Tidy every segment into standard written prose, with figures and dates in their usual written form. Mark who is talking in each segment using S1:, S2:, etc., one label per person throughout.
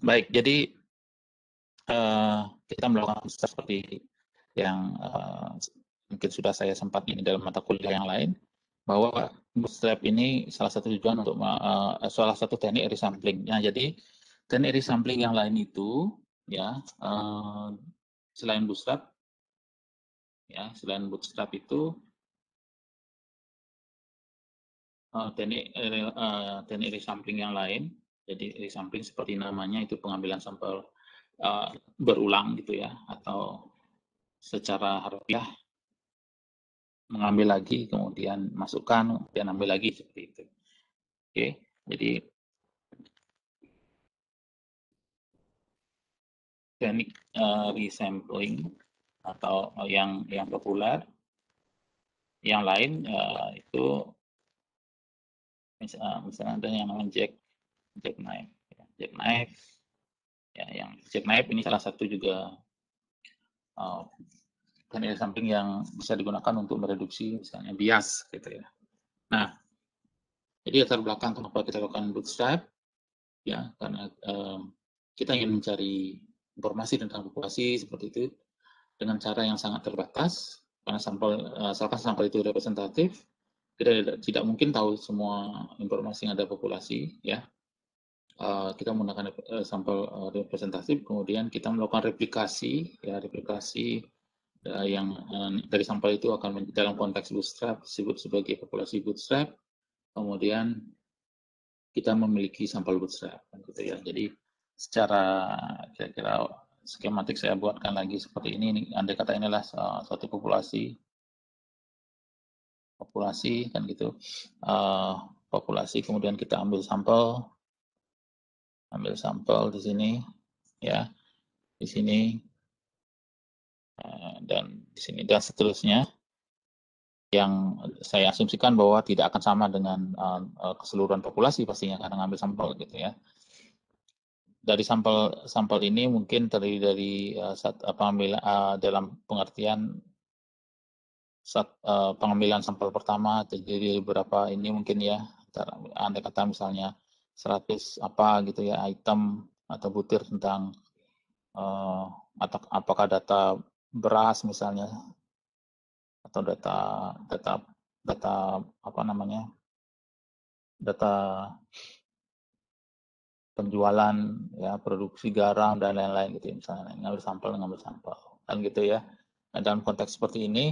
S1: Baik, jadi kita melakukan seperti yang mungkin sudah saya sempat ini dalam mata kuliah yang lain, bahwa bootstrap ini salah satu tujuan untuk salah satu teknik resampling. Nah, jadi teknik resampling yang lain itu ya selain bootstrap itu teknik resampling yang lain. Jadi resampling seperti namanya itu pengambilan sampel berulang gitu ya, atau secara harfiah mengambil lagi kemudian masukkan kemudian ambil lagi seperti itu. Oke, jadi teknik resampling atau yang populer yang lain itu misalnya ada yang namanya jackknife ya, yang jackknife ini salah satu juga teknik resampling yang bisa digunakan untuk mereduksi misalnya bias gitu ya. Nah, jadi latar belakang kenapa kita lakukan bootstrap ya, karena kita ingin mencari informasi tentang populasi seperti itu dengan cara yang sangat terbatas, karena asalkan sampel itu representatif, kita tidak mungkin tahu semua informasi yang ada populasi ya. Kita menggunakan sampel representatif, kemudian kita melakukan replikasi yang dari sampel itu akan dalam konteks bootstrap disebut sebagai populasi bootstrap, kemudian kita memiliki sampel bootstrap gitu ya. Jadi secara kira-kira skematik saya buatkan lagi seperti ini. Andai kata inilah suatu populasi kan gitu. Populasi kemudian kita ambil sampel di sini ya, di sini dan di sini dan seterusnya, yang saya asumsikan bahwa tidak akan sama dengan keseluruhan populasi pastinya karena ngambil sampel gitu ya. Dari sampel ini mungkin terdiri dari dalam pengertian pengambilan sampel pertama terdiri dari beberapa ini mungkin ya, andai kata misalnya 100 apa gitu ya item atau butir tentang atau apakah data beras misalnya, atau data apa namanya, data penjualan ya, produksi garam dan lain-lain gitu ya, misalnya ngambil sampel kan gitu ya. Nah, dalam konteks seperti ini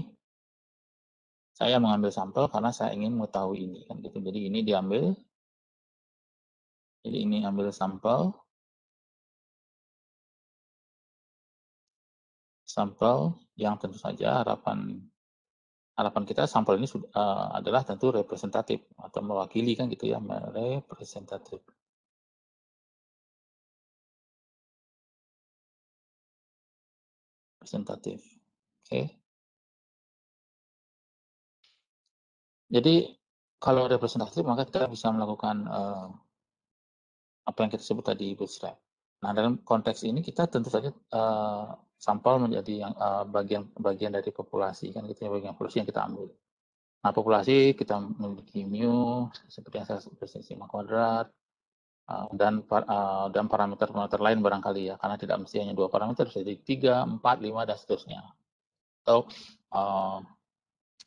S1: saya mengambil sampel karena saya ingin mengetahui ini kan gitu. Jadi ini diambil, jadi ini ambil sampel yang tentu saja harapan kita sampel ini adalah tentu representatif atau mewakili kan gitu ya, representatif. Oke. Jadi kalau representatif maka kita bisa melakukan apa yang kita sebut tadi bootstrap. Nah, dalam konteks ini kita tentu saja sampel menjadi yang bagian dari populasi kan gitu ya, bagian populasi yang kita ambil. Nah, populasi kita memiliki mu seperti yang saya sebutkan sigma kuadrat dan parameter lain barangkali ya, karena tidak mesti hanya 2 parameter, bisa jadi 3, 4, 5 dan seterusnya. Atau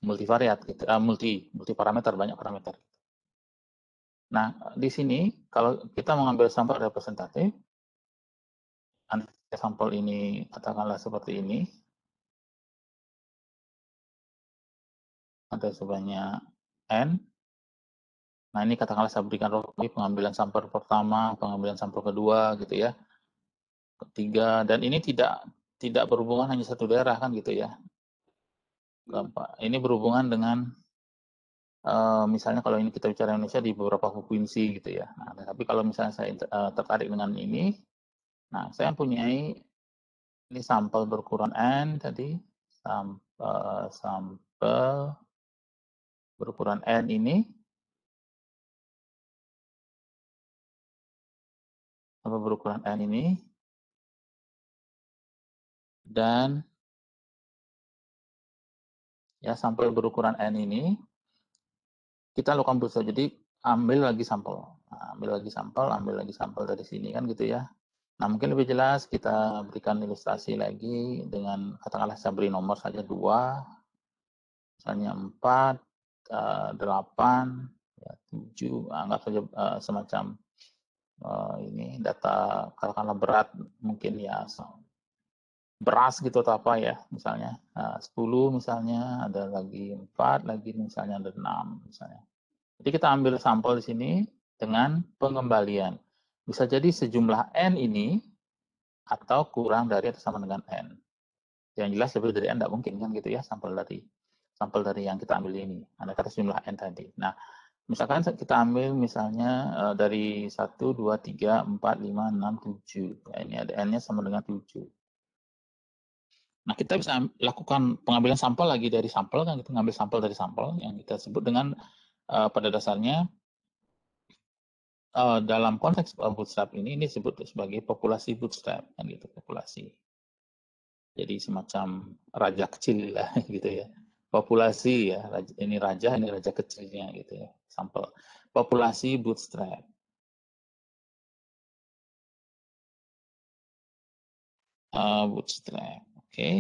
S1: multivariat gitu, multi parameter, banyak parameter. Nah, di sini kalau kita mengambil sampel representatif, sampel ini katakanlah seperti ini, ada sebanyak n. Nah, ini katakanlah saya berikan pengambilan sampel pertama, pengambilan sampel kedua gitu ya, ketiga, dan ini tidak berhubungan hanya satu daerah kan gitu ya. Ini berhubungan dengan misalnya kalau ini kita bicara Indonesia di beberapa provinsi gitu ya. Nah, tapi kalau misalnya saya tertarik dengan ini, nah saya mempunyai ini sampel berukuran n tadi, sampel berukuran n ini, sampel berukuran n ini, dan ya sampel berukuran n ini kita lakukan bootstrap. Jadi ambil lagi sampel, ambil lagi sampel dari sini kan gitu ya. Nah, mungkin lebih jelas kita berikan ilustrasi lagi dengan katakanlah saya beri nomor saja 2, misalnya 4, 8, ya, 7, anggap saja semacam ini data katakanlah berat mungkin ya beras gitu atau apa ya misalnya 10 misalnya, ada lagi 4 lagi misalnya, ada 6 misalnya. Jadi kita ambil sampel di sini dengan pengembalian. Bisa jadi sejumlah n ini atau kurang dari atau sama dengan n. Yang jelas lebih dari n tidak mungkin kan gitu ya, sampel dari yang kita ambil ini. Ada kata sejumlah n tadi. Nah, misalkan kita ambil misalnya dari 1, 2, 3, 4, 5, 6, 7. Ya, ini ada n-nya sama dengan 7. Nah, kita bisa lakukan pengambilan sampel lagi dari sampel, kan kita ngambil sampel dari sampel yang kita sebut dengan pada dasarnya dalam konteks bootstrap ini disebut sebagai populasi bootstrap, kan gitu, populasi. Jadi semacam raja kecil lah gitu ya. Populasi ya, ini raja kecilnya gitu ya, sampel. Populasi bootstrap. Bootstrap, oke.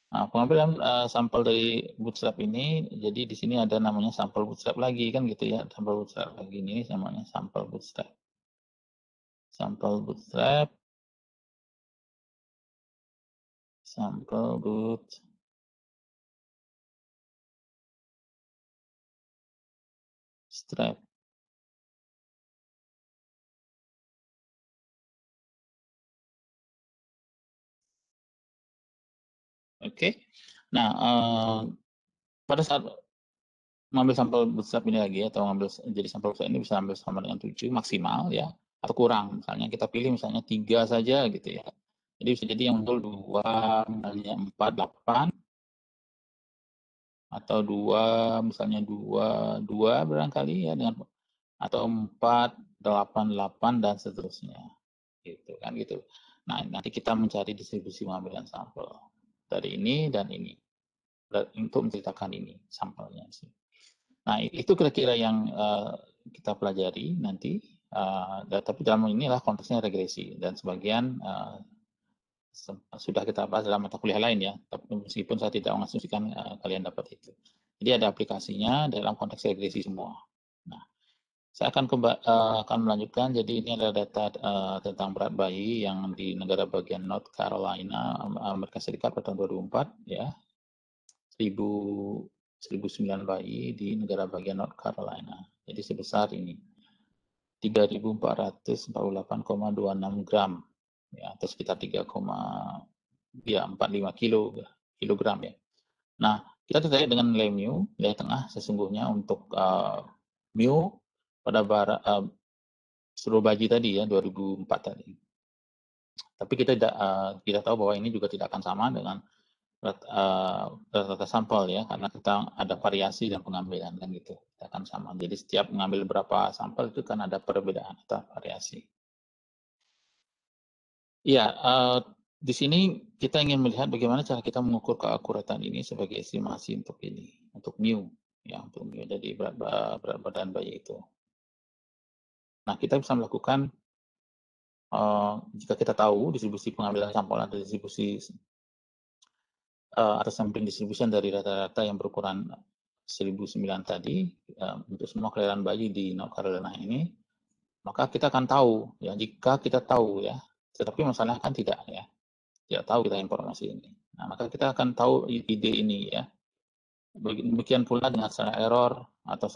S1: Nah, pengambilan sampel dari bootstrap ini, jadi di sini ada namanya sampel bootstrap lagi kan gitu ya, sampel bootstrap lagi ini namanya sampel bootstrap. Sampel bootstrap, sampel bootstrap. Oke. Nah, pada saat mengambil sampel bootstrap ini lagi atau mengambil jadi sampel bootstrap ini bisa ambil sama dengan 7 maksimal ya, atau kurang. Misalnya kita pilih misalnya 3 saja gitu ya. Jadi bisa jadi yang muncul 2, misalnya 4, 8, atau 2, misalnya 2, 2 barangkali ya, dengan atau 4, 8, 8 dan seterusnya. Gitu kan gitu. Nah, nanti kita mencari distribusi pengambilan sampel dari ini dan ini untuk menceritakan ini sampelnya sih. Nah, itu kira-kira yang kita pelajari nanti. Tapi dalam inilah konteksnya regresi dan sebagian sudah kita bahas dalam mata kuliah lain ya. Meskipun saya tidak mengasumsikan kalian dapat itu. Jadi ada aplikasinya dalam konteks regresi semua. Nah, saya akan melanjutkan. Jadi ini adalah data tentang berat bayi yang di negara bagian North Carolina, Amerika Serikat pada tahun 2004 ya. 1009 bayi di negara bagian North Carolina. Jadi sebesar ini 3.448,26 gram ya, atau sekitar 3,45 kilogram ya. Nah, kita terkait dengan nilai mu, nilai tengah sesungguhnya untuk mu pada seluruh bayi tadi ya 2004 tadi. Tapi kita tidak tahu bahwa ini juga tidak akan sama dengan rata-rata sampel ya, karena kita ada variasi dan pengambilan kan gitu, kita akan sama. Jadi setiap mengambil berapa sampel itu kan ada perbedaan atau variasi. Iya, di sini kita ingin melihat bagaimana cara kita mengukur keakuratan ini sebagai estimasi untuk ini, untuk mu, ya untuk mu jadi berat badan bayi itu. Nah, kita bisa melakukan jika kita tahu distribusi pengambilan sampel atau distribusi atau sampling distribution dari rata-rata yang berukuran 1009 tadi untuk semua kelahiran bayi di North Carolina ini, maka kita akan tahu ya, jika kita tahu ya, tetapi masalahnya kan tidak ya, tidak tahu kita informasi ini. Nah, maka kita akan tahu ide ini ya. Demikian pula dengan standar error atau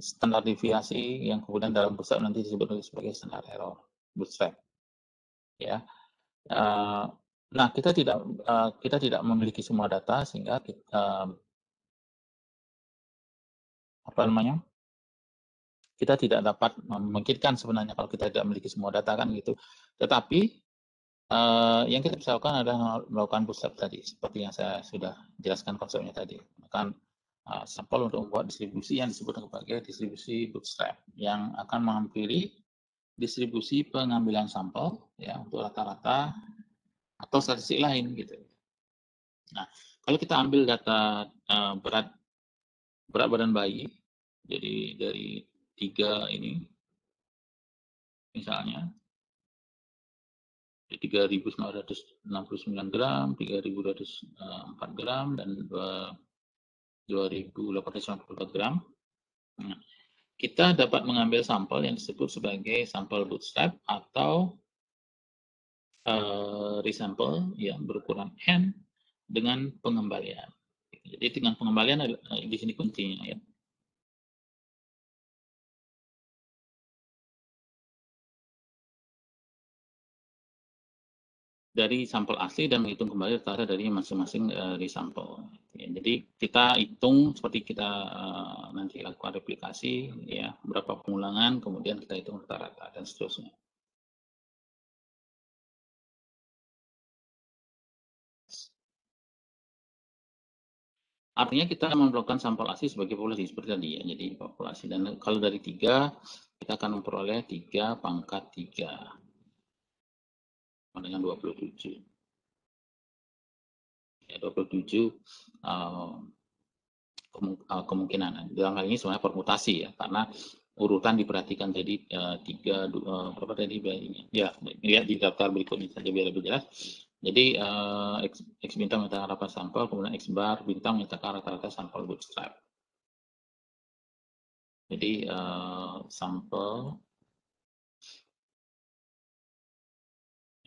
S1: standar deviasi yang kemudian dalam bootstrap nanti disebut sebagai standar error bootstrap ya. Nah, kita tidak memiliki semua data sehingga kita tidak dapat memungkinkan sebenarnya kalau kita tidak memiliki semua data kan gitu. Tetapi yang kita bisa lakukan adalah melakukan bootstrap tadi, seperti yang saya sudah jelaskan konsepnya tadi. Melakukan sampel untuk membuat distribusi yang disebut sebagai distribusi bootstrap yang akan menghampiri distribusi pengambilan sampel ya untuk rata-rata atau statistik lain gitu. Nah, kalau kita ambil data berat badan bayi, jadi dari 3 ini misalnya, 3.969 gram, 3.204 gram, dan 2.894 gram. Nah, kita dapat mengambil sampel yang disebut sebagai sampel bootstrap atau resample yang berukuran N dengan pengembalian. Jadi dengan pengembalian di sini kuncinya ya. Dari sampel asli dan menghitung kembali rata-rata dari masing-masing resample. Ya, jadi kita hitung seperti kita nanti lakukan replikasi, ya berapa pengulangan, kemudian kita hitung rata-rata dan seterusnya. Artinya kita melakukan sampel asli sebagai populasi seperti tadi ya. Jadi populasi, dan kalau dari 3 kita akan memperoleh 3 pangkat 3 dengan 27. Ya, 27 kemungkinan. Dalam hal ini sebenarnya permutasi ya, karena urutan diperhatikan. Jadi 3 berapa tadi ya, lihat di daftar berikutnya saja biar lebih jelas. Jadi X bintang menyatakan rata sampel, kemudian X bar bintang menyatakan rata-rata sampel bootstrap. Jadi sampel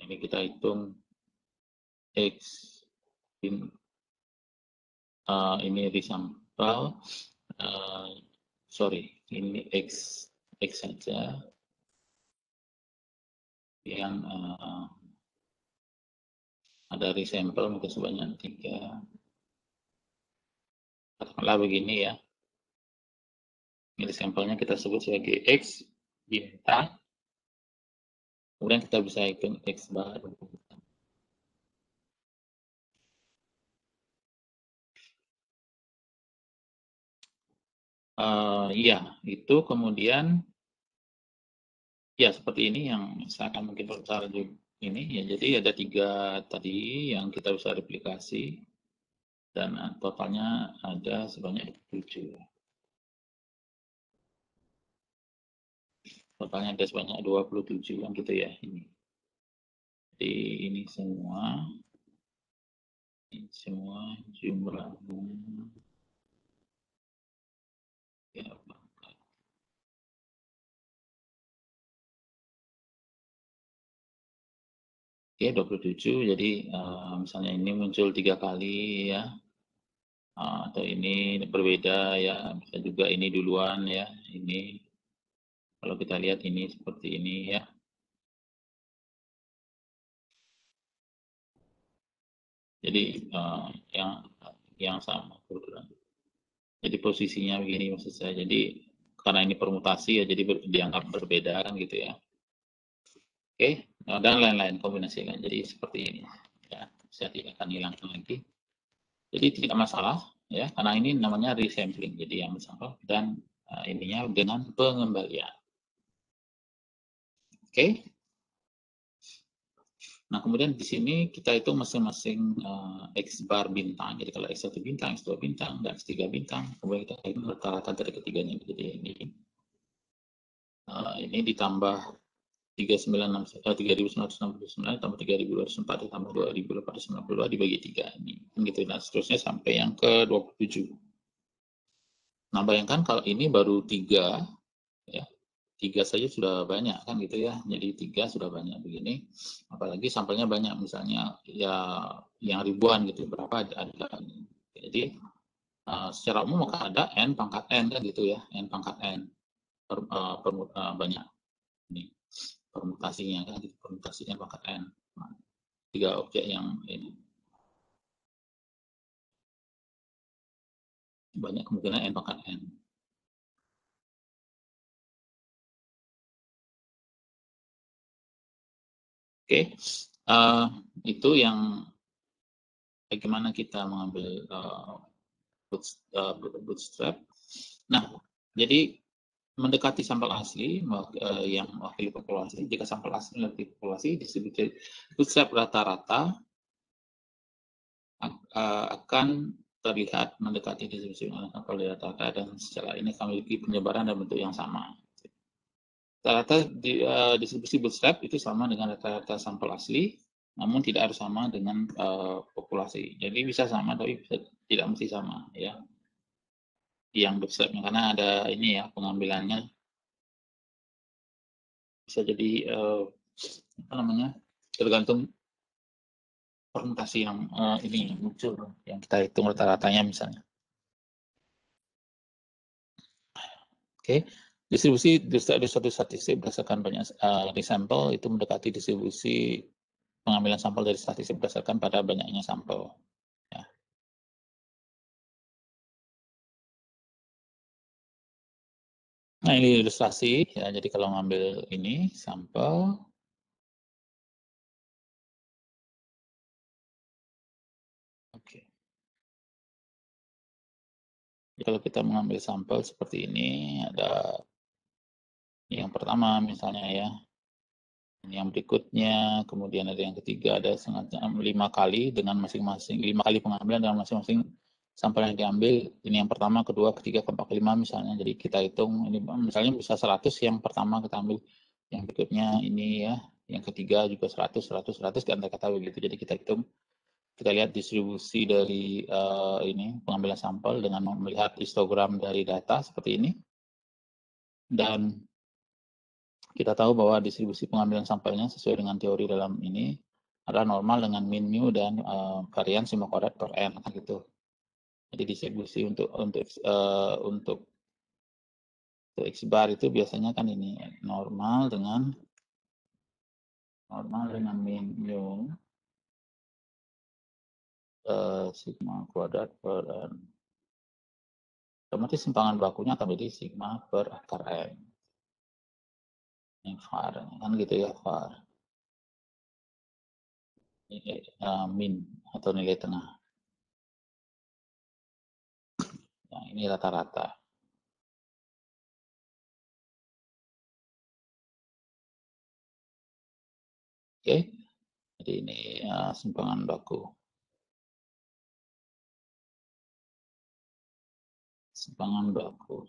S1: ini kita hitung X ini resample, sorry, ini X saja yang ada resample mungkin sebanyak 3. Katakanlah begini ya. Ini sampelnya kita sebut sebagai X bintang. Kemudian kita bisa hitung X bar. Iya, itu kemudian ya seperti ini yang saya akan mungkin percara ini ya. Jadi ada 3 tadi yang kita bisa replikasi dan totalnya ada sebanyak 7. Totalnya ada sebanyak 27 kan gitu ya ini. Jadi ini semua jumlahnya ya. Oke, 27. Jadi misalnya ini muncul 3 kali ya. Atau ini berbeda ya, bisa juga ini duluan ya. Ini kalau kita lihat ini seperti ini ya. Jadi yang sama. Jadi posisinya begini maksud saya. Jadi karena ini permutasi ya, jadi dianggap berbeda kan gitu ya. Oke, dan lain-lain kombinasi kan. Jadi seperti ini ya, saya tidak akan hilangkan lagi. Jadi tidak masalah ya, karena ini namanya resampling. Jadi yang sampel dan ininya dengan pengembalian. Oke. Nah, kemudian di sini kita hitung masing-masing X bar bintang. Jadi kalau X1 bintang, X2 bintang, dan X3 bintang, kemudian kita hitung rata-rata dari ketiganya. Jadi ini ditambah 3.969 tambah 3.204 tambah 2.892 dibagi 3 ini. Gitu. Nah, seterusnya sampai yang ke 27. Nah, bayangkan kalau ini baru 3 ya. 3 saja sudah banyak kan gitu ya. Jadi 3 sudah banyak begini. Apalagi sampelnya banyak, misalnya ya yang ribuan gitu. Berapa ada. Jadi secara umum maka ada N pangkat N kan gitu ya. N pangkat N banyak ini permutasinya kan gitu. Permutasinya pangkat N. Nah, 3 objek yang ini. Banyak kemungkinan N pangkat N. Oke, itu yang bagaimana kita mengambil bootstrap. Nah, jadi mendekati sampel asli yang mewakili populasi. Jika sampel asli mewakili populasi disebut bootstrap rata-rata akan terlihat mendekati distribusi sampel rata-rata, dan secara ini akan memiliki penyebaran dan bentuk yang sama. Rata-rata distribusi bootstrap itu sama dengan rata-rata sampel asli, namun tidak harus sama dengan populasi. Jadi bisa sama, tapi tidak mesti sama ya. Yang bootstrapnya karena ada ini ya pengambilannya bisa jadi apa namanya tergantung permutasi yang ini muncul yang kita hitung rata-ratanya misalnya. Oke, distribusi dari suatu statistik berdasarkan banyak sampel itu mendekati distribusi pengambilan sampel dari statistik berdasarkan pada banyaknya sampel. Ya. Nah ini ilustrasi ya. Jadi kalau ngambil ini sampel, oke. Jadi kalau kita mengambil sampel seperti ini, ada yang pertama misalnya ya, yang berikutnya, kemudian ada yang ketiga, ada sengaja 5 kali dengan masing-masing 5 kali pengambilan dengan masing-masing sampel yang diambil. Ini yang pertama, kedua, ketiga, keempat, kelima misalnya. Jadi kita hitung ini misalnya bisa 100 yang pertama kita ambil, yang berikutnya ini ya, yang ketiga juga 100 di antara kata begitu. Jadi kita hitung, kita lihat distribusi dari ini pengambilan sampel dengan melihat histogram dari data seperti ini. Dan kita tahu bahwa distribusi pengambilan sampelnya sesuai dengan teori dalam ini adalah normal dengan min mu dan varian sigma kuadrat per n gitu. Jadi distribusi untuk x bar itu biasanya kan ini normal dengan min mu sigma kuadrat per n. Otomatis simpangan bakunya akan menjadi sigma per akar n. Ini var kan gitu ya, var. Ini min atau nilai tengah. Nah, ini rata-rata. Oke, jadi ini simpangan baku. Simpangan baku.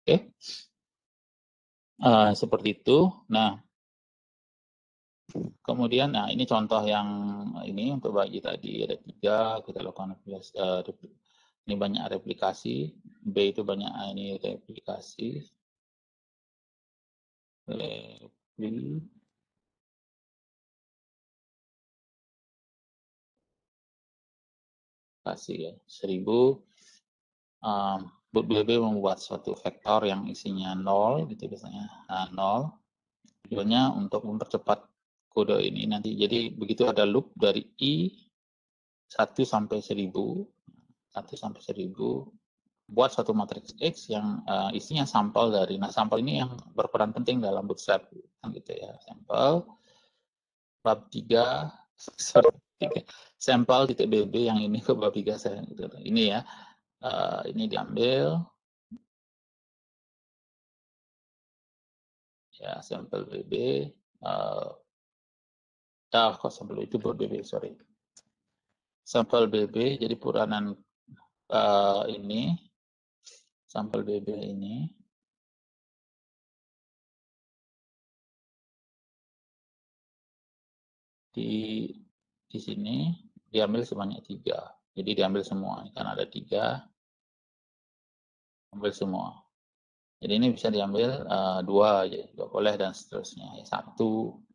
S1: Oke, seperti itu. Nah, kemudian, nah ini contoh yang ini untuk bagi tadi ada 3, kita lakukan ini banyak replikasi, B itu banyak ini replikasi, ya 1000. BB membuat suatu vektor yang isinya 0 gitu biasanya, 0. Tujuannya untuk mempercepat kode ini nanti. Jadi begitu ada loop dari I 1 sampai 1000, 1 sampai 1000, buat suatu matriks X yang isinya sampel dari, nah sampel ini yang berperan penting dalam bootstrap kan gitu ya. Sampel bab 3 sampel titik bb yang ini ke bab 3 saya gitu. Ini ya, ini diambil ya sampel bb, kok sampel itu bab bb, sorry, sampel bb. Jadi puranan ini sampel bb ini di sini diambil sebanyak 3. Jadi diambil semua, kan ada 3, ambil semua. Jadi ini bisa diambil 2 aja, 2 boleh dan seterusnya. Ya, 1,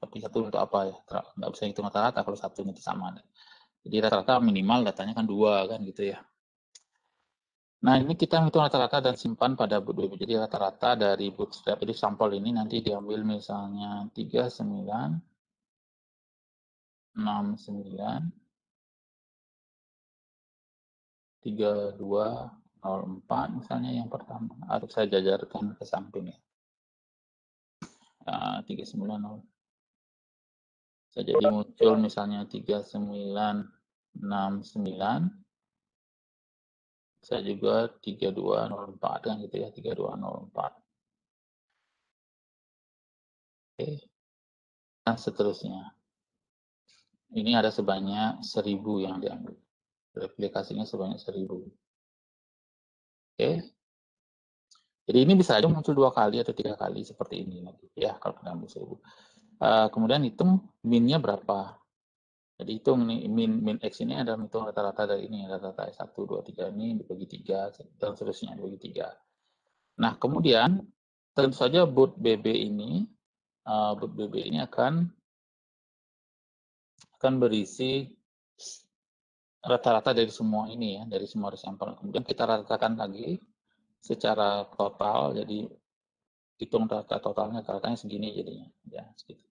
S1: tapi 1 untuk apa ya? Nggak bisa hitung rata-rata kalau 1 itu sama. Jadi rata-rata minimal datanya kan 2 kan gitu ya. Nah ini kita hitung rata-rata dan simpan pada bootstrap. Jadi rata-rata dari bootstrap, jadi sampel ini nanti diambil misalnya 39, 69, 3204 misalnya yang pertama. Harus saya jajarkan ke samping ya. 390. Jadi muncul misalnya 3969. Saya juga 3204 kan gitu ya, 3204. Oke. Dan seterusnya. Ini ada sebanyak 1000 yang diambil. Replikasinya sebanyak 1000. Oke. Jadi ini bisa aja muncul 2 kali atau 3 kali seperti ini nanti ya kalau kena 1000. Kemudian hitung min-nya berapa. Jadi hitung nih min X ini adalah hitung rata-rata dari ini, rata-rata S1, 2, 3 ini dibagi 3 dan seterusnya dibagi 3. Nah, kemudian tentu saja boot BB ini akan berisi rata-rata dari semua ini ya, dari semua sampel. Kemudian kita ratakan lagi secara total, jadi hitung data totalnya, datanya segini jadinya, ya segitu.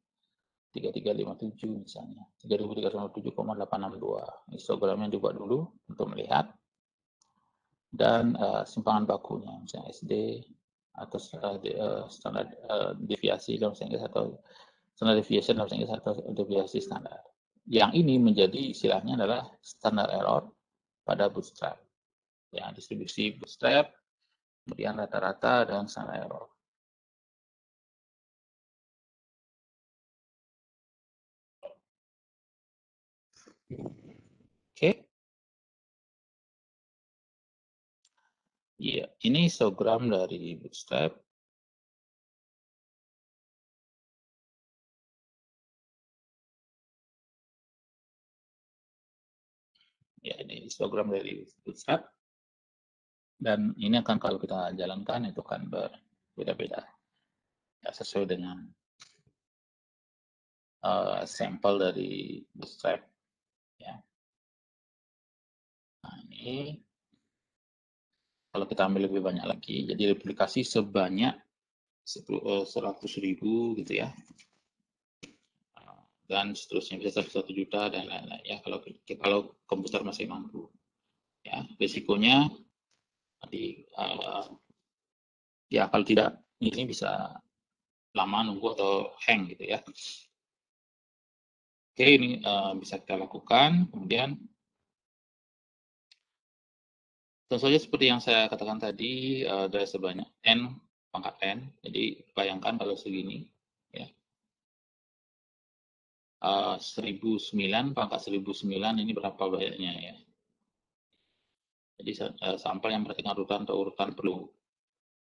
S1: 3357 misalnya, 3357,862. Histogramnya dibuat dulu untuk melihat, dan simpangan bakunya, misalnya SD, atau standar deviasi dalam bahasa Inggris, atau standar deviation dalam bahasa Inggris, atau deviasi standar. Yang ini menjadi istilahnya adalah standar error pada bootstrap. Ya, distribusi bootstrap, kemudian rata-rata dan standar error. Oke. Iya, ini histogram dari bootstrap. Ya, ini histogram dari bootstrap. Dan ini akan kalau kita jalankan itu kan berbeda-beda. Ya, sesuai dengan sampel dari bootstrap. Ya. Nah, ini kalau kita ambil lebih banyak lagi, jadi replikasi sebanyak 100.000 gitu ya. Dan seterusnya bisa sampai 1 juta dan lain-lain ya, kalau komputer masih mampu. Ya, risikonya ya kalau tidak ini bisa lama nunggu atau hang gitu ya. Oke, ini bisa kita lakukan. Kemudian tentu saja seperti yang saya katakan tadi, ada sebanyak n pangkat n. Jadi bayangkan kalau segini ya. 1009 pangkat 1009 ini berapa banyaknya ya. Jadi sampel yang memperhatikan urutan atau urutan perlu.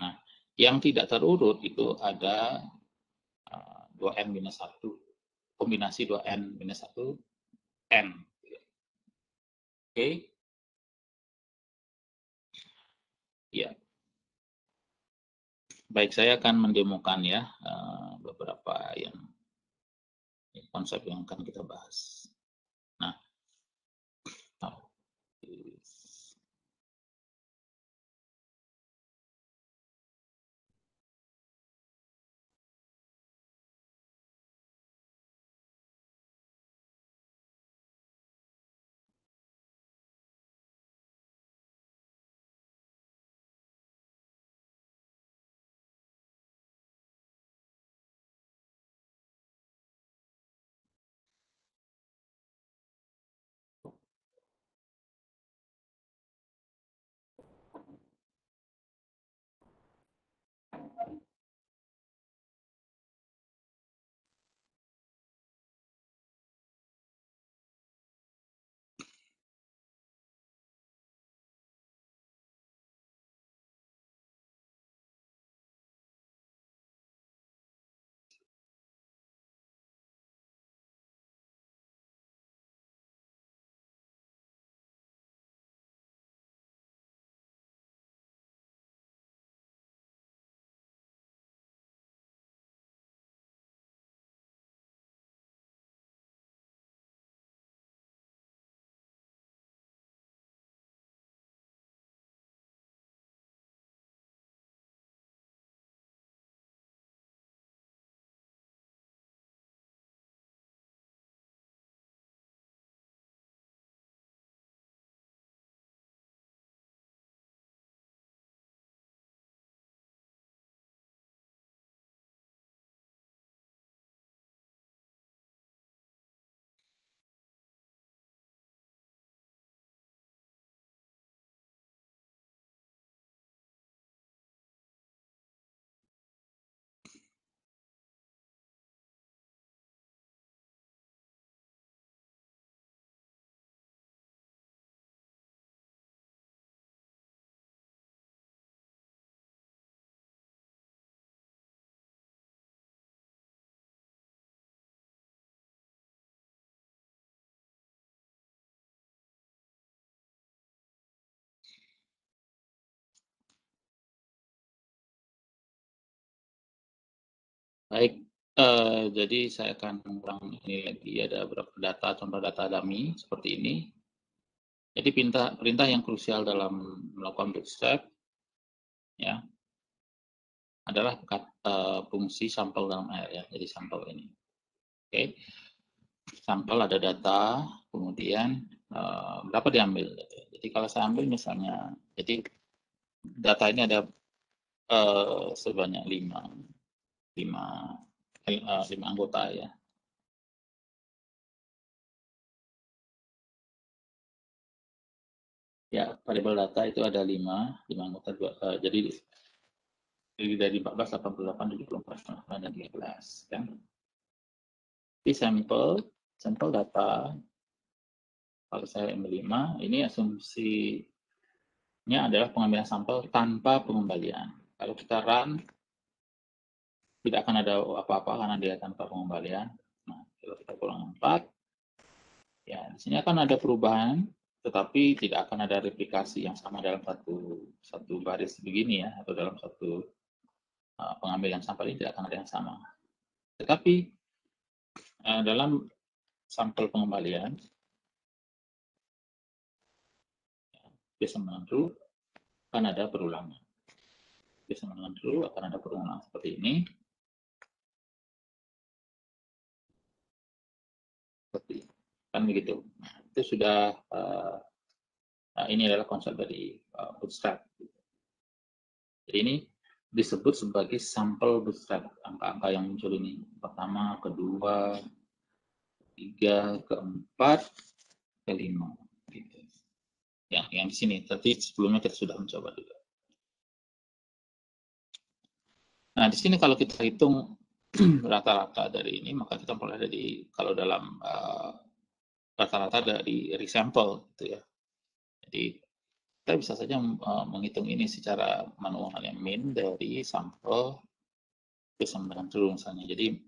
S1: Nah, yang tidak terurut itu ada 2n-1, kombinasi 2n-1, n. Oke, ya. Baik, saya akan mendemokan ya beberapa konsep yang akan kita bahas. Nah, Baik, jadi saya akan mengulang ini lagi, ada beberapa data, contoh data dummy seperti ini. Jadi perintah yang krusial dalam melakukan bootstrap ya adalah fungsi sampel dalam R ya. Jadi sampel ini. Oke. Sampel ada data, kemudian berapa diambil. Jadi kalau saya ambil misalnya, jadi data ini ada sebanyak 5 anggota ya. Ya, variabel data itu ada 5 anggota, jadi dari 14, 88, 74, dan 13 kan. Di sampel data, kalau saya ambil 5, ini asumsinya adalah pengambilan sampel tanpa pengembalian. Kalau kita run, tidak akan ada apa-apa karena dia tanpa pengembalian. Nah, kalau kita ulang 4, ya di sini akan ada perubahan, tetapi tidak akan ada replikasi yang sama dalam satu baris begini ya, atau dalam satu pengambilan sampel ini tidak akan ada yang sama. Tetapi dalam sampel pengembalian, biasa menentu akan ada perulangan. Biasa menentu akan ada perulangan seperti ini. Seperti kan begitu. Nah, itu sudah ini adalah konsep dari bootstrap. Jadi ini disebut sebagai sampel bootstrap, angka-angka yang muncul ini. Pertama, kedua, ketiga, keempat, kelima. Gitu. Yang di sini, tadi sebelumnya kita sudah mencoba juga. Nah, di sini kalau kita hitung rata-rata dari ini, maka kita mulai dari, kalau dalam rata-rata dari resample, gitu ya. Jadi, kita bisa saja menghitung ini secara manual, yang min dari sampel ke dengan true misalnya. Jadi,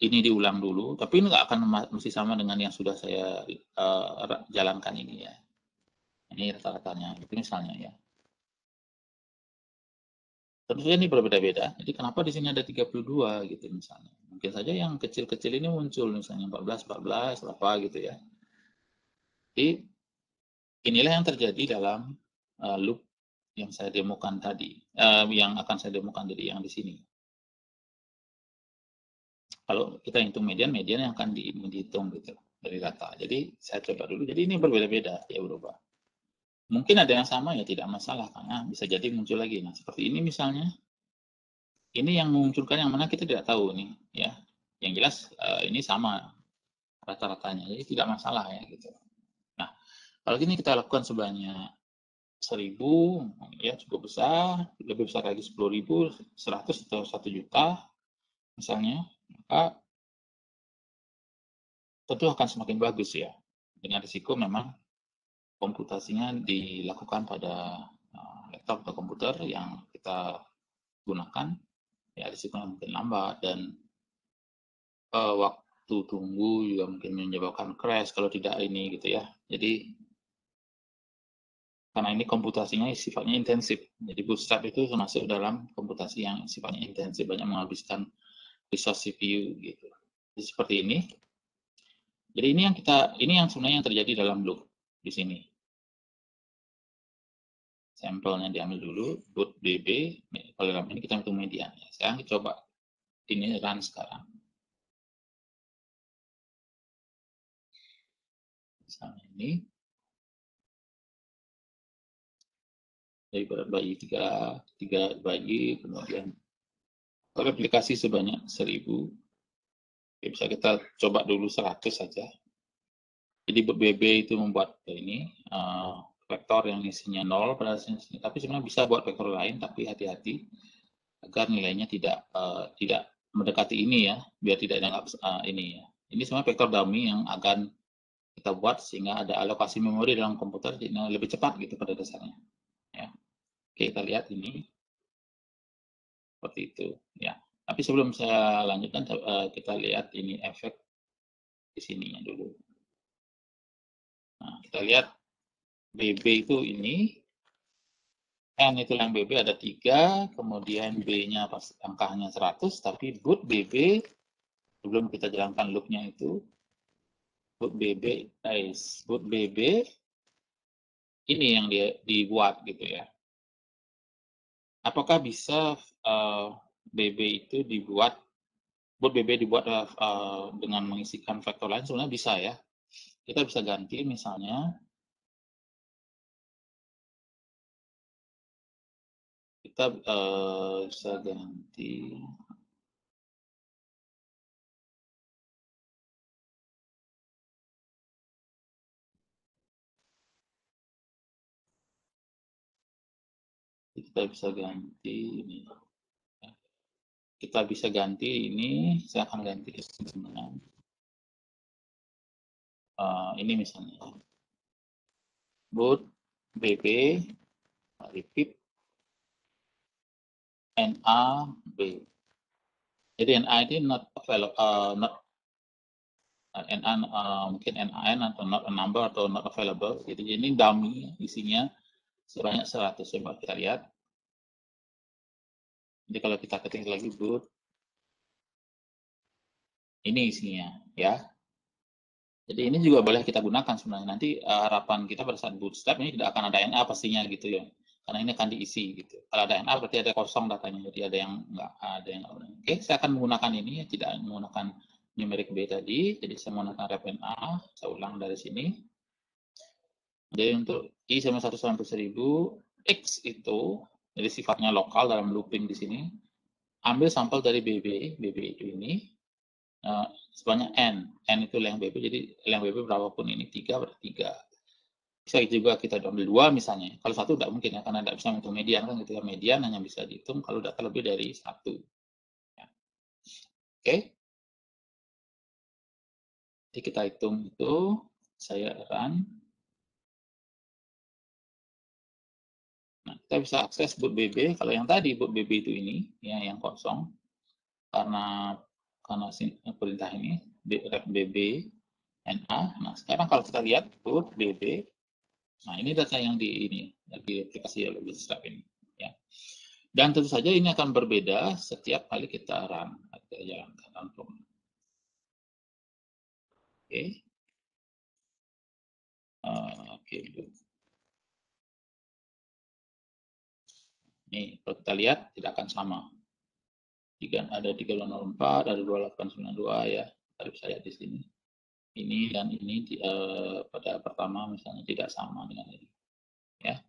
S1: ini diulang dulu, tapi ini nggak akan mesti sama dengan yang sudah saya jalankan ini ya. Ini rata-ratanya, itu misalnya ya. Tentu saja ini berbeda-beda. Jadi kenapa di sini ada 32 gitu misalnya. Mungkin saja yang kecil-kecil ini muncul misalnya 14, apa gitu ya. Jadi inilah yang terjadi dalam loop yang saya demokan tadi, yang akan saya demokan dari yang di sini. Kalau kita hitung median yang akan dihitung gitu dari data. Jadi saya coba dulu. Jadi ini berbeda-beda ya berubah. Mungkin ada yang sama ya tidak masalah karena bisa jadi muncul lagi. Nah seperti ini misalnya, ini yang memunculkan yang mana kita tidak tahu nih ya. Yang jelas ini sama rata-ratanya, jadi tidak masalah ya gitu. Nah kalau gini kita lakukan sebanyak 1000 ya cukup besar, lebih besar lagi 10.000, 100 atau 1 juta misalnya, maka tentu akan semakin bagus ya. Dengan risiko memang komputasinya dilakukan pada laptop atau komputer yang kita gunakan, ya risikonya mungkin lambat dan waktu tunggu juga mungkin menyebabkan crash kalau tidak ini gitu ya. Jadi karena ini komputasinya sifatnya intensif. Jadi bootstrap itu termasuk dalam komputasi yang sifatnya intensif, banyak menghabiskan resource CPU gitu. Jadi seperti ini. Jadi ini yang sebenarnya yang terjadi dalam loop di sini. Sampelnya diambil dulu, boot db, kalau dalam ini kita hitung median. Sekarang kita coba ini run sekarang. Misalnya ini, dari berat bayi 3 bayi, kemudian replikasi sebanyak 1000. Oke, bisa kita coba dulu 100 saja. Jadi BB itu membuat ini vektor yang isinya 0 pada sini, tapi sebenarnya bisa buat vektor lain, tapi hati-hati agar nilainya tidak mendekati ini ya, biar tidak dianggap ini ya. Ini semua vektor dummy yang akan kita buat sehingga ada alokasi memori dalam komputer jadi lebih cepat gitu pada dasarnya. Ya. Oke, kita lihat ini seperti itu ya. Tapi sebelum saya lanjutkan kita lihat ini efek di sininya dulu. Nah, kita lihat BB itu ini N itu yang BB ada 3, kemudian B-nya pas angkanya 100, tapi boot BB, sebelum kita jalankan loop-nya itu, boot BB, boot BB, ini yang dia dibuat gitu ya. Apakah bisa BB itu dibuat, boot BB dibuat dengan mengisikan vektor lain? Sebenarnya bisa ya. Kita bisa ganti misalnya, kita bisa ganti, ini. Kita bisa ganti ini, saya akan ganti sebenarnya. Ini misalnya boot BB repeat NA B. Jadi NA ini not available, NA mungkin NaN atau not a number atau not available. Jadi ini dummy isinya sebanyak 100. Coba kita lihat. Jadi kalau kita ketik lagi boot, ini isinya ya. Jadi ini juga boleh kita gunakan sebenarnya. Nanti harapan kita pada saat bootstrap ini tidak akan ada NA pastinya gitu ya. Karena ini akan diisi gitu. Kalau ada NA berarti ada kosong datanya. Jadi ada yang enggak, ada yang enggak. Oke, saya akan menggunakan ini, tidak menggunakan numeric B tadi. Jadi saya menggunakan rep NA. Saya ulang dari sini. Jadi untuk I sama 1 sampai 1000, X itu, jadi sifatnya lokal dalam looping di sini. Ambil sampel dari BB, BB itu ini, sebanyak N. N itu length BB, jadi length BB berapapun ini, 3 berarti 3. Bisa juga kita ambil 2 misalnya. Kalau 1 tidak mungkin ya, karena tidak bisa menghitung median kan gitu ya. Median hanya bisa dihitung kalau data lebih dari 1. Ya. Oke. Jadi kita hitung itu, saya run. Nah, kita bisa akses boot BB. Kalau yang tadi boot BB itu ini, ya, yang kosong, karena perintah ini ref BB NA. Nah, sekarang kalau kita lihat boot BB, nah ini data yang di aplikasi Bootstrap ini ya. Dan tentu saja ini akan berbeda setiap kali kita run atau jalankan run. Oke. Oke. Nih, kalau kita lihat tidak akan sama. Ada 304, ada 2892 ya. Kita bisa lihat di sini. Ini dan ini pada pertama misalnya tidak sama dengan ini. Ya.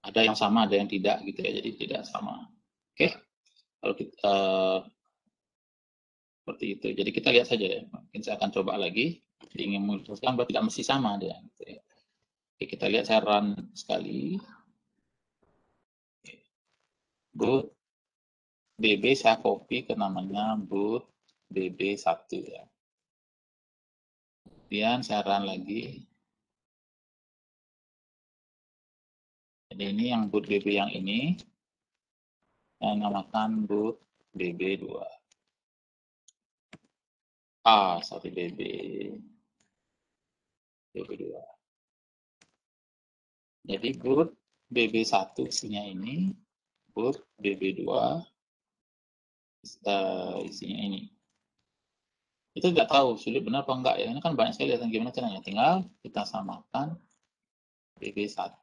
S1: Ada yang sama, ada yang tidak gitu ya. Jadi tidak sama. Oke. Kalau kita seperti itu. Jadi kita lihat saja ya. Mungkin saya akan coba lagi. Jadi ingin memutuskan bahwa tidak mesti sama dia. Gitu ya. Oke, kita lihat saya run sekali. Boot BB saya copy ke namanya boot BB1 ya. Kemudian saya run lagi. Jadi ini yang boot BB yang ini. Saya namakan boot BB2. Sorry BB2. Jadi boot BB1 isinya ini, boot BB2 isinya ini. Itu tidak tahu sulit benar apa enggak ya. Ini kan banyak sekali gimana caranya. Tinggal kita samakan BB1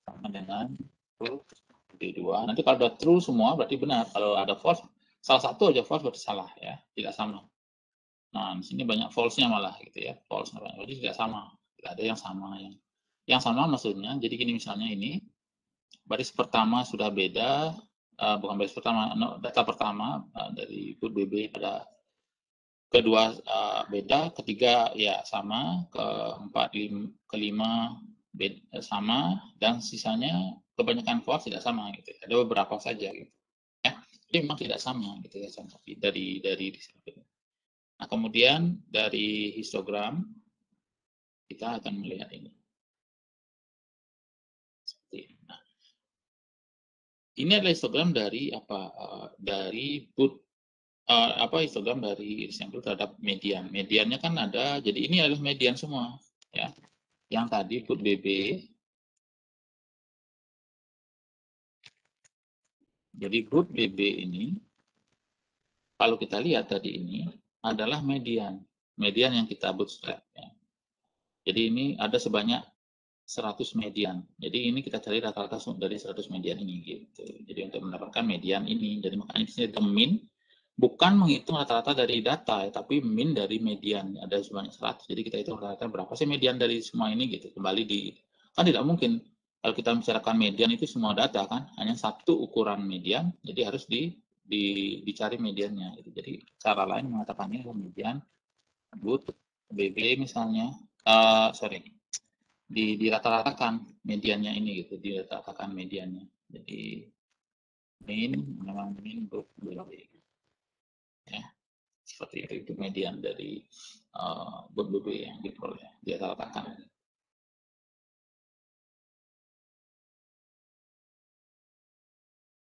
S1: sama dengan boot BB2. Nanti kalau ada true semua berarti benar. Kalau ada false, salah satu aja false berarti salah ya, tidak sama. Nah, di sini banyak false-nya malah gitu ya. False jadi tidak sama. Tidak ada yang sama yang sama maksudnya. Jadi gini misalnya ini baris pertama sudah beda, bukan baris pertama, data pertama dari boot BB pada kedua beda, ketiga ya sama, keempat, kelima beda, sama, dan sisanya kebanyakan false tidak sama gitu. Ada beberapa saja gitu. Ya, jadi memang tidak sama gitu ya dari Nah, kemudian dari histogram kita akan melihat ini. Nah, ini adalah histogram dari apa? Dari boot histogram dari sampel terhadap median. Mediannya kan ada, jadi ini adalah median semua ya. Yang tadi boot BB Jadi boot BB ini, kalau kita lihat tadi ini adalah median yang kita bootstrap. Ya. Jadi ini ada sebanyak 100 median. Jadi ini kita cari rata-rata dari 100 median ini gitu. Jadi untuk mendapatkan median ini, jadi makanya di sini ada min, bukan menghitung rata-rata dari data, ya, tapi min dari median. Ada sebanyak 100. Jadi kita hitung rata-rata berapa sih median dari semua ini gitu. Kembali kan tidak mungkin kalau kita membicarakan median itu semua data kan, hanya satu ukuran median, jadi harus dicari mediannya. Gitu. Jadi cara lain mengatakannya adalah median, boot, BB misalnya, dirata-ratakan mediannya ini gitu, dirata-ratakan mediannya. Jadi memang min boot BB. Ya, seperti itu median dari boot BB yang diperoleh, dirata-ratakan.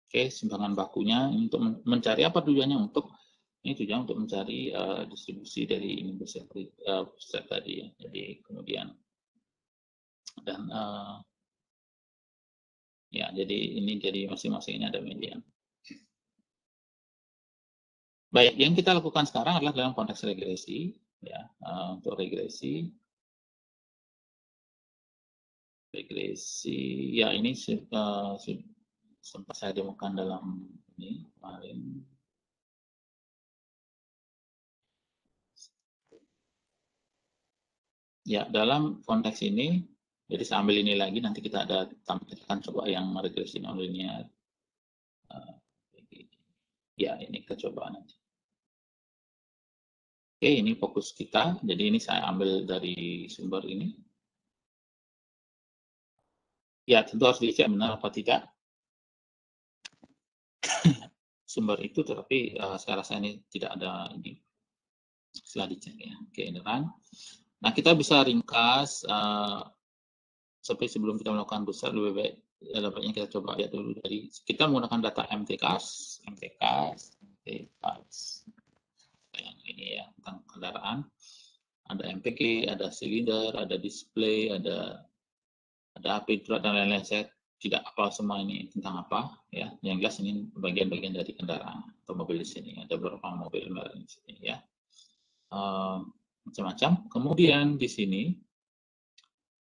S1: Oke, simpangan bakunya untuk mencari apa tujuannya? Ini tujuan untuk mencari distribusi dari ini bootstrap tadi ya. Jadi kemudian dan ya, jadi ini jadi masing-masing ini ada median. Baik, yang kita lakukan sekarang adalah dalam konteks regresi ya. Untuk regresi ya ini sempat saya demokan dalam ini kemarin. Ya, dalam konteks ini, jadi saya ambil ini lagi, nanti kita tampilkan coba yang regresi nonlinear. Ya, ini kita coba nanti. Oke, ini fokus kita. Jadi ini saya ambil dari sumber ini. Ya, tentu harus dicek benar apa tidak sumber itu, tetapi saya rasa ini tidak ada ini. Setelah dicek ya. Oke, ini run. Nah, kita bisa ringkas seperti sebelum kita melakukan besar, lebih baiknya kita coba lihat dulu dari kita menggunakan data MTCars yang ini ya, tentang kendaraan. Ada MPG, ada silinder, ada display, ada HP drat dan lain-lain. Saya tidak hafal semua ini tentang apa ya. Yang jelas ini bagian-bagian dari kendaraan atau mobil di sini. Ada beberapa mobil di sini ya. Macam-macam. Kemudian di sini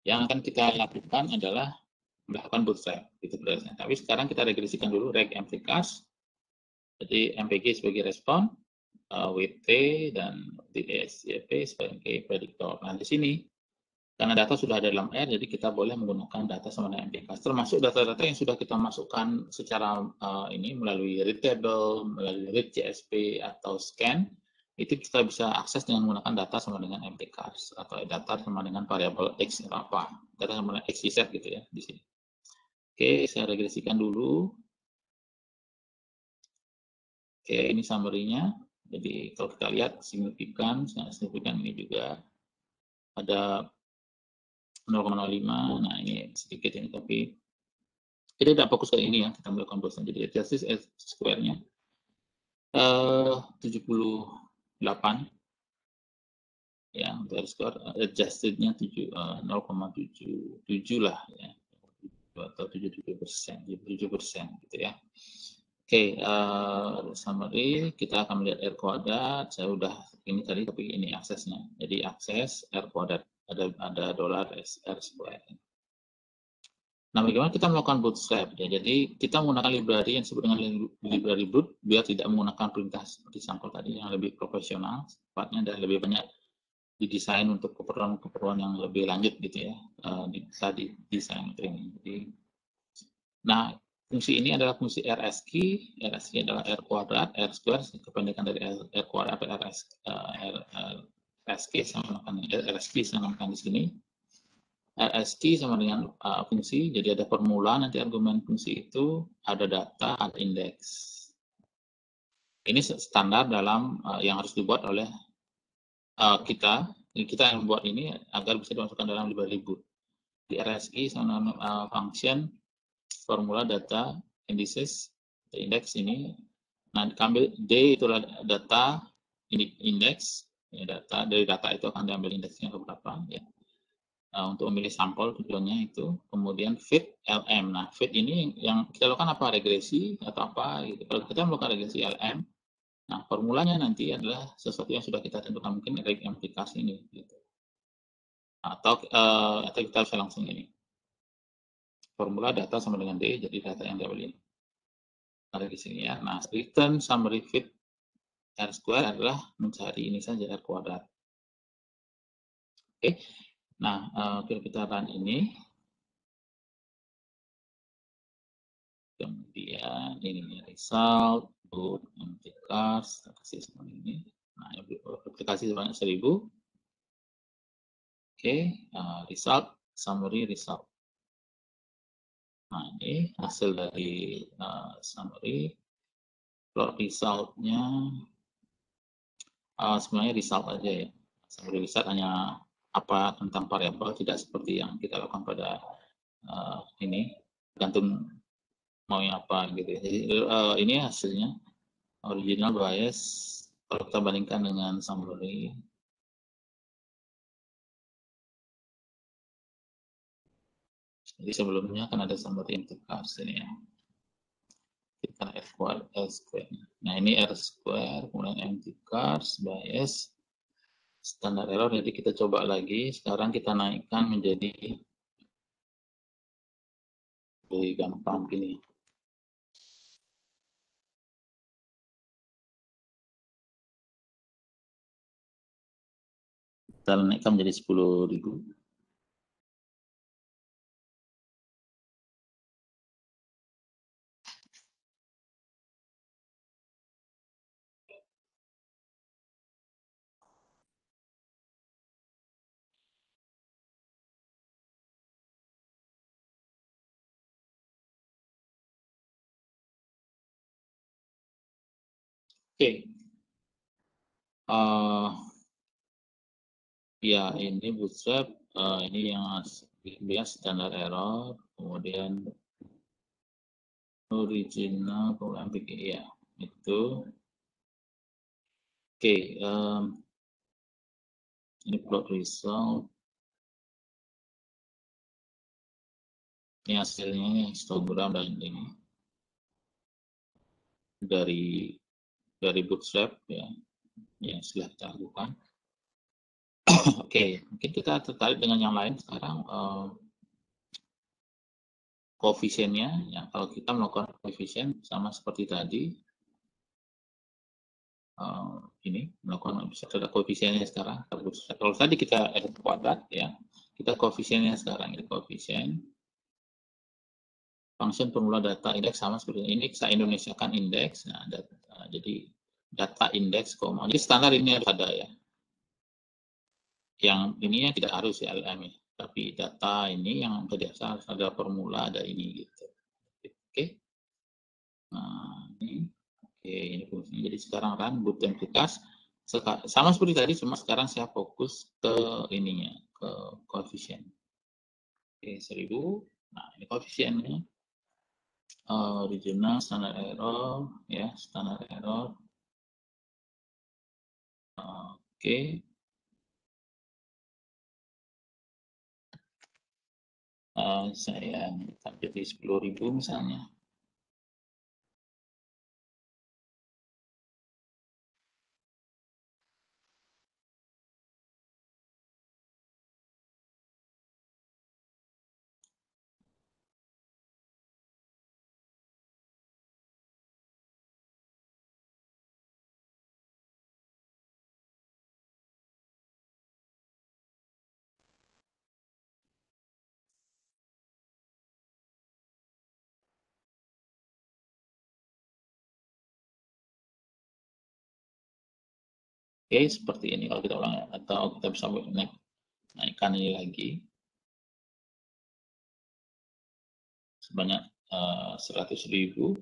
S1: yang akan kita lakukan adalah melakukan bootstrap gitu berarti. Tapi sekarang kita regresikan dulu reg MTCars. Jadi MPG sebagai respon, WT dan DSCP sebagai prediktor. Nah di sini karena data sudah ada dalam R, jadi kita boleh menggunakan data sama dengan MPCars, termasuk data-data yang sudah kita masukkan secara ini melalui read table, melalui read CSV atau scan, itu kita bisa akses dengan menggunakan data sama dengan MPCars atau data sama dengan variabel X apa, data sama dengan XYZ gitu ya di sini. Oke, saya regresikan dulu. Oke, ini summary-nya. Jadi kalau kita lihat signifikan ini juga ada 0,05. Nah ini sedikit ini, tapi kita tidak fokus ke ini ya, kita melakukan bosan. Jadi adjusted square-nya 78 ya, untuk square adjusted-nya 0,77 lah ya, atau 77%, 7% gitu ya. Oke, summary, kita akan melihat R kuadrat. Saya udah ini tadi, tapi ini aksesnya. Jadi akses R kuadrat, ada $ R square. Nah, bagaimana kita melakukan bootstrap? Ya, jadi kita menggunakan library yang disebut dengan library boot, biar tidak menggunakan perintah seperti sampel tadi yang lebih profesional, tepatnya dan lebih banyak didesain untuk keperluan yang lebih lanjut gitu ya, bisa didesain untuk ini. Jadi, nah, fungsi ini adalah fungsi RSQ. RSQ adalah R kuadrat, R square, kependekan dari R kuadrat atau RSQ sama dengan RSQ sama dengan di sini. RSQ sama dengan fungsi, jadi ada formula, nanti argumen fungsi itu ada data, ada indeks. Ini standar dalam yang harus dibuat oleh kita yang membuat ini agar bisa dimasukkan dalam library boot. Di RSQ sama dengan function formula data indices indeks ini. Nah, diambil D itulah data, ini indeks ya, data dari data itu akan diambil indeksnya berapa ya. untuk memilih sampel tujuannya itu, kemudian fit LM. Nah, fit ini yang kita lakukan apa? Regresi atau apa gitu. Kalau kita melakukan regresi LM, nah formulanya nanti adalah sesuatu yang sudah kita tentukan, mungkin implikasi ini gitu. Atau kita bisa langsung ini. Formula data sama dengan D, jadi data yang diambil ini. Ada di sini ya. Nah, return summary fit R square adalah mencari ini saja R kuadrat. Oke. Nah, kita run ini. Kemudian ini result, boot, empty cars, kasih semua ini. Nah, aplikasi sebanyak 1000. Oke, result, summary result. Nah, ini hasil dari summary. Plot resultnya sebenarnya result aja ya. Summary result hanya apa tentang variabel, tidak seperti yang kita lakukan pada ini, tergantung mau yang apa gitu ya. Jadi ini hasilnya original bias kalau kita bandingkan dengan summary. Jadi sebelumnya kan ada summary into cars ini ya. Kita R square. Nah ini R square, kemudian empty cars, bias, standar error. Jadi kita coba lagi. Sekarang kita naikkan menjadi lebih gampang gini. Kita naikkan menjadi 10.000. Oke. Ya, ini bootstrap, ini yang bias standar error, kemudian original, kemudian bikin ya itu. Oke, ini plot result. Ini hasilnya histogram dan ini dari bootstrap ya, yang sudah kita lakukan. Oke, mungkin kita tertarik dengan yang lain sekarang. Koefisiennya, ya kalau kita melakukan koefisien sama seperti tadi, ini melakukan bisa ada koefisiennya sekarang. Kalau tadi kita R kuadrat ya, kita koefisiennya sekarang ini koefisien function formula data indeks sama seperti ini. Kita Indonesiakan indeks. Nah, jadi data indeks koma. Jadi standar ini harus ada ya. Yang ininya tidak harus ya LM ya, tapi data ini yang biasa harus ada formula, ada ini gitu. Oke. Nah, ini oke, ini fungsinya. Jadi sekarang run boot dan tugas sama seperti tadi, cuma sekarang saya fokus ke ininya, ke koefisien. Oke, 1000. Nah, ini koefisiennya. Original, standar error, ya, standar error. Oke. Saya tampil di 10.000 misalnya. Oke, seperti ini kalau kita ulang, atau kita bisa naikkan ini lagi sebanyak 100.000.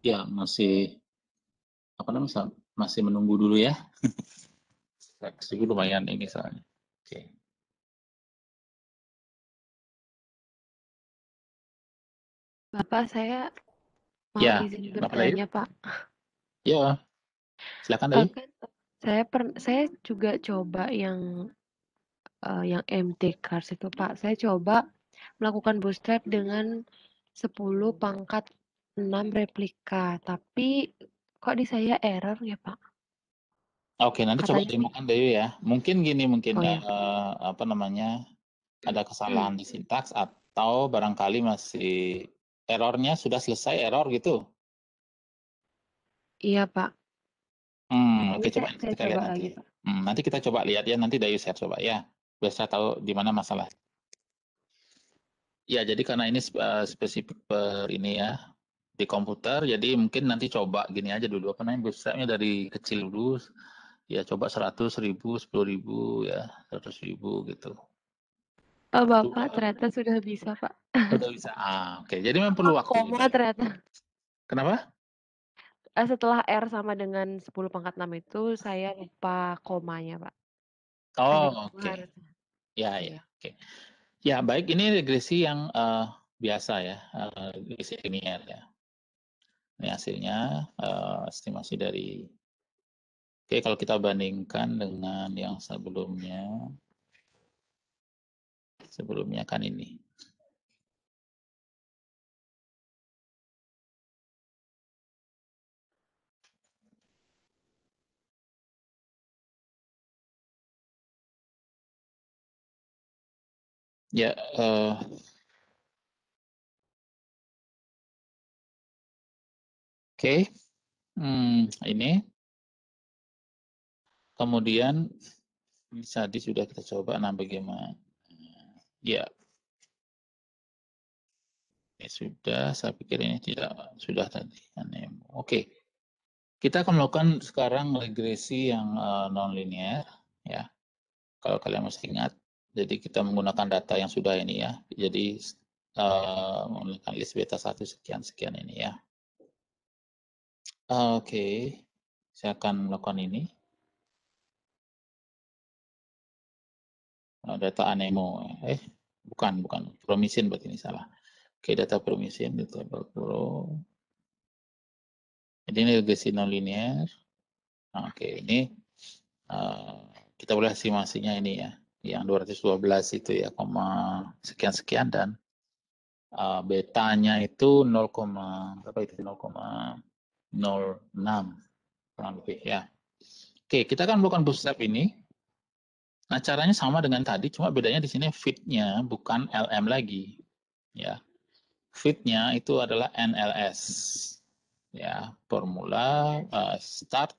S1: Ya, masih apa namanya? Masih menunggu dulu ya. Sih lumayan ini soalnya. Oke.
S2: Bapak, saya mau
S1: Ya,
S2: izin
S1: Bapak Dayu?
S2: bertanya, Pak.
S1: Ya, silakan Dayu.
S2: Kan saya juga coba yang MT Cars itu, Pak. Saya coba melakukan bootstrap dengan 10 pangkat 6 replika, tapi kok di saya error ya, Pak?
S1: Oke, nanti coba
S2: Katanya sih.
S1: demokan Dayu ya. Mungkin gini, mungkin
S2: Oh ya.
S1: apa namanya? Ada kesalahan di sintaks atau barangkali masih errornya sudah selesai error gitu.
S2: Iya, Pak.
S1: Oke,
S2: Ini
S1: coba
S2: saya
S1: kita
S2: coba
S1: lihat
S2: lagi,
S1: nanti.
S2: Pak.
S1: Nanti kita coba lihat ya, nanti Dayu share coba ya. Biar saya tahu di mana masalah. Ya, jadi karena ini spesifik per ini ya, di komputer, jadi mungkin nanti coba gini aja dulu, apa namanya, bootstrapnya dari kecil dulu, ya coba 100.000, 10.000 ya, 100.000 gitu.
S2: Oh, Bapak
S1: Coba,
S2: ternyata sudah bisa, Pak.
S1: udah bisa. Oke. Jadi memang
S2: Lupa
S1: perlu waktu
S2: koma
S1: ini.
S2: ternyata.
S1: Kenapa?
S2: Setelah R sama dengan 10 pangkat 6 itu, saya lupa komanya, Pak. Hanya
S1: Oh,
S2: itu
S1: oke.
S2: harusnya.
S1: Ya, ya,
S2: Iya.
S1: oke. Ya, baik, ini regresi yang biasa ya, regresi linear ya. Ini hasilnya estimasi dari. Oke, kalau kita bandingkan dengan yang sebelumnya kan ini. Ya, oke. Ini kemudian ini tadi sudah kita coba, nah bagaimana? Ya, ini sudah, saya pikir ini tidak, sudah tadi. Oke, kita akan melakukan sekarang regresi yang non-linear, ya. Kalau kalian masih ingat, jadi kita menggunakan data yang sudah ini ya, jadi menggunakan list beta 1 sekian-sekian ini ya. Oke, saya akan melakukan ini. Data anemo, bukan, promisin berarti ini salah. Oke, data promisin, data pro. Jadi ini regresi non-linear. Oke, ini kita boleh estimasinya ini ya, yang 212 itu ya, sekian-sekian dan betanya itu 0, berapa itu 0,06 kurang lebih ya. Oke, kita akan melakukan bootstrap ini. Nah, caranya sama dengan tadi, cuma bedanya di sini fit-nya bukan LM lagi, ya. Fit-nya itu adalah NLS, ya. Formula start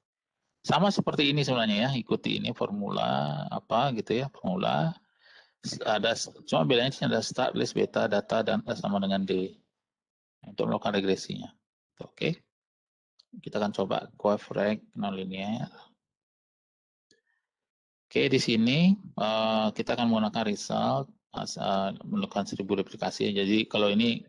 S1: sama seperti ini sebenarnya ya, ikuti ini formula apa gitu ya, formula ada, cuma bedanya di sini ada start, list, beta, data dan sama dengan D untuk melakukan regresinya. Oke, kita akan coba coef-reg nonlinear. Oke, di sini kita akan menggunakan result melakukan 1000 replikasi. Jadi kalau ini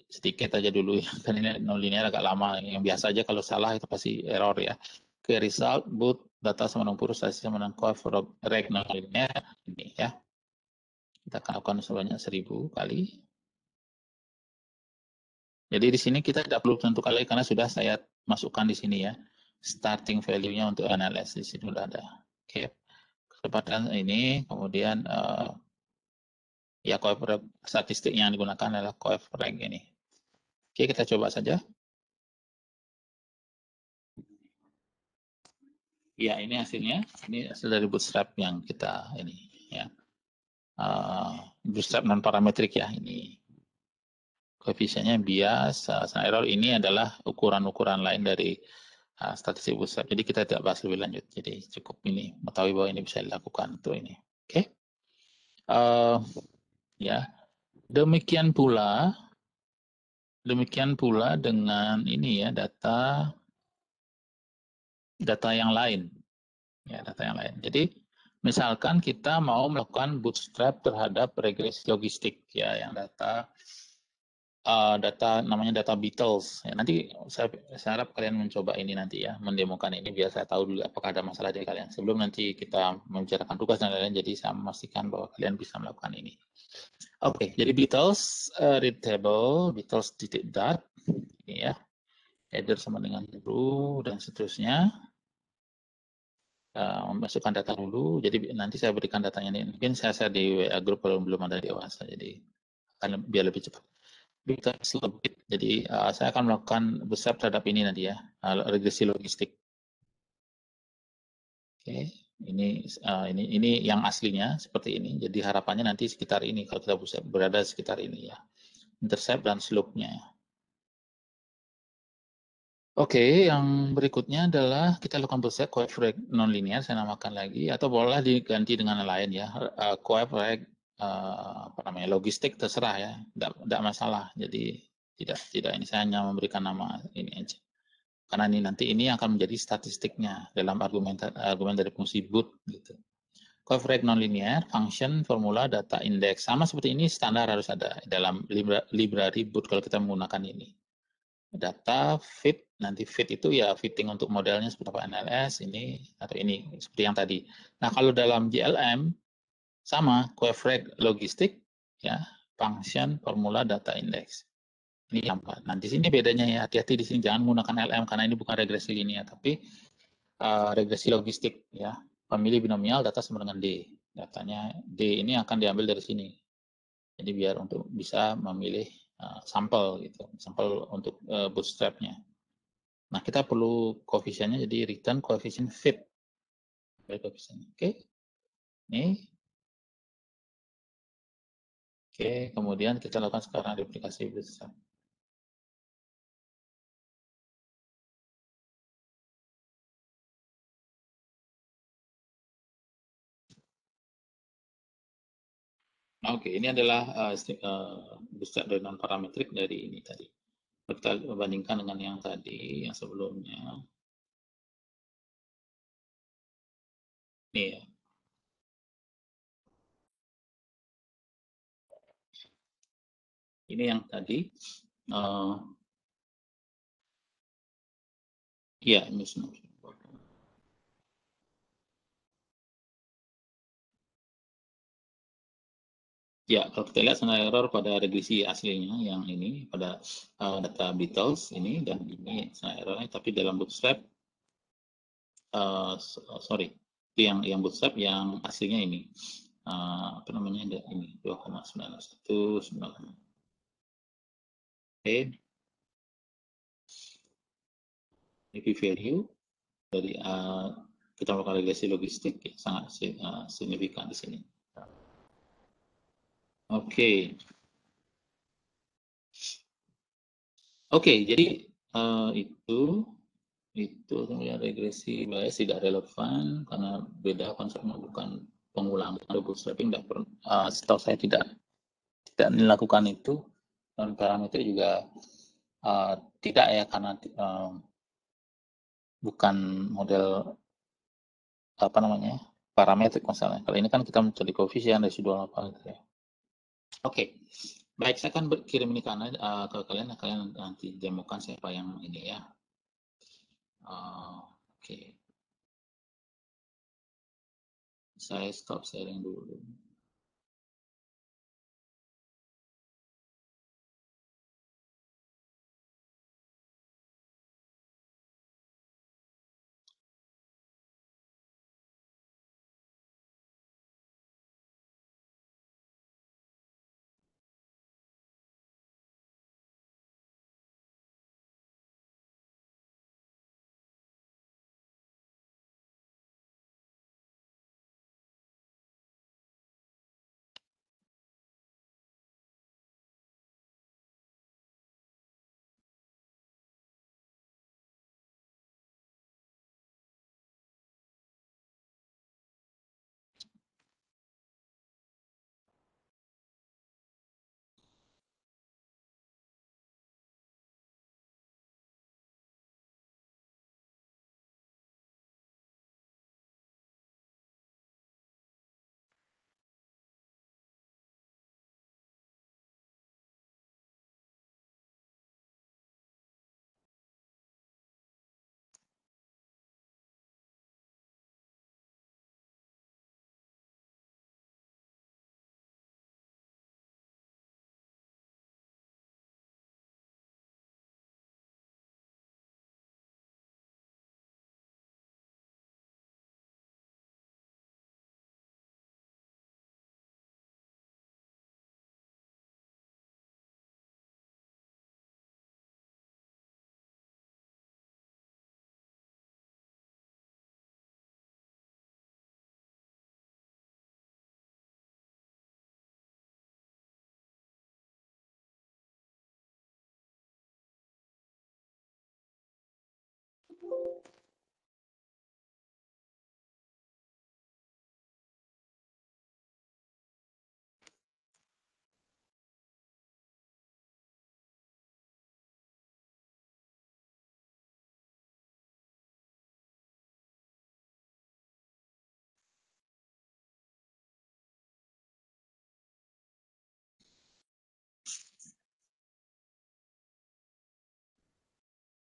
S1: sedikit aja dulu ya, kan ini nonlinear agak lama. Yang biasa aja kalau salah itu pasti error ya. Oke, result boot data sama dengan purus statistik sama dengan coef-reg nonlinear ini ya. Kita akan lakukan sebanyak 1000 kali. Jadi di sini kita tidak perlu tentukan lagi karena sudah saya masukkan di sini ya. Starting value-nya untuk analysis di sini sudah ada. Oke. Kecepatan ini kemudian ya coef statistik yang digunakan adalah coef-reg ini. Oke, kita coba saja. Ya, ini hasilnya. Ini hasil dari bootstrap yang kita ini ya. Bootstrap non parametrik ya ini. Koefisiennya bias, error ini adalah ukuran-ukuran lain dari statistik bootstrap. Jadi kita tidak bahas lebih lanjut. Jadi cukup ini mengetahui bahwa ini bisa dilakukan untuk ini. Oke. Ya. Demikian pula dengan ini ya data yang lain. Ya, data yang lain. Jadi misalkan kita mau melakukan bootstrap terhadap regresi logistik ya yang data data namanya data Beatles. Ya, nanti saya harap kalian mencoba ini nanti ya, mendemokan ini biar saya tahu dulu apakah ada masalah dari kalian. Sebelum nanti kita membicarakan tugas dan lain-lain, jadi saya memastikan bahwa kalian bisa melakukan ini. Oke, jadi Beatles read table, Beatles titik dot, ya, header sama dengan dulu dan seterusnya. Masukkan data dulu, jadi nanti saya berikan datanya ini. Mungkin saya share di WA group kalau belum ada di WhatsApp, jadi akan biar lebih cepat. Beatles lebih, jadi saya akan melakukan besar terhadap ini nanti ya, regresi logistik. Oke, ini yang aslinya seperti ini. Jadi harapannya nanti sekitar ini kalau kita bisa berada sekitar ini ya, intercept dan slope-nya. Oke, yang berikutnya adalah kita lakukan bootstrap coefrag nonlinear, saya namakan lagi, atau boleh diganti dengan yang lain ya, coefrag logistik terserah ya, tidak masalah. Jadi tidak ini saya hanya memberikan nama ini aja. Karena ini nanti ini akan menjadi statistiknya dalam argumen dari fungsi boot gitu. Coefrag nonlinear, function, formula, data index, sama seperti ini standar harus ada dalam library boot kalau kita menggunakan ini. Data fit, nanti fit itu ya fitting untuk modelnya seperti apa, NLS ini atau ini seperti yang tadi. Nah kalau dalam GLM sama coefrag logistik ya, function, formula, data index. Ini yang nanti sini bedanya ya, hati-hati di sini jangan menggunakan LM karena ini bukan regresi linear tapi regresi logistik ya. Famili binomial data sama dengan D. Datanya D ini akan diambil dari sini. Jadi biar untuk bisa memilih sampel gitu, sampel untuk bootstrapnya. Nah, kita perlu koefisiennya jadi return koefisien fit. Oke. Ini. Oke, kemudian kita lakukan sekarang replikasi bootstrap. Oke, ini adalah bootstrap dari non parametrik dari ini tadi. Kita bandingkan dengan yang tadi, yang sebelumnya. Nih ya. Ini yang tadi. Iya, mismatch. Ya, kalau kita lihat scenario error pada regresi aslinya yang ini pada data Beatles ini dan ini scenario errornya, tapi dalam bootstrap sorry, itu yang bootstrap yang aslinya ini apa namanya ini 2,919. Oke, ini value dari kita melakukan regresi logistik ya, sangat signifikan di sini. Oke. Oke, jadi itu kemudian regresi bias tidak relevan karena beda konsepnya, bukan pengulangan. Bootstrapping tidak pernah, setahu saya tidak dilakukan itu. Dan parameter juga tidak ya karena bukan model apa namanya parametrik masalahnya. Kalau ini kan kita mencari koefisien residual apa gitu ya. Oke. Baik, saya akan kirim ini ke kalian nanti demokan siapa yang ini ya. Oke. Saya stop sharing dulu.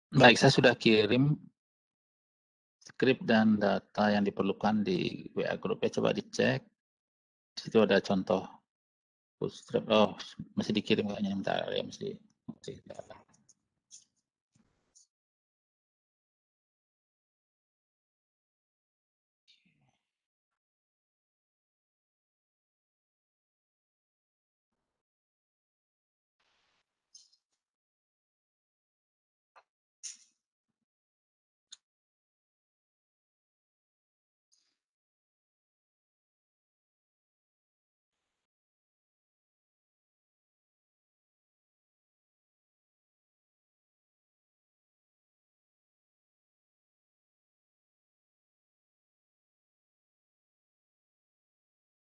S1: Baik, saya sudah kirim skrip dan data yang diperlukan di WA grup ya, coba dicek. Di situ ada contoh bootstrap. Oh, masih dikirim kayaknya, bentar ya, masih.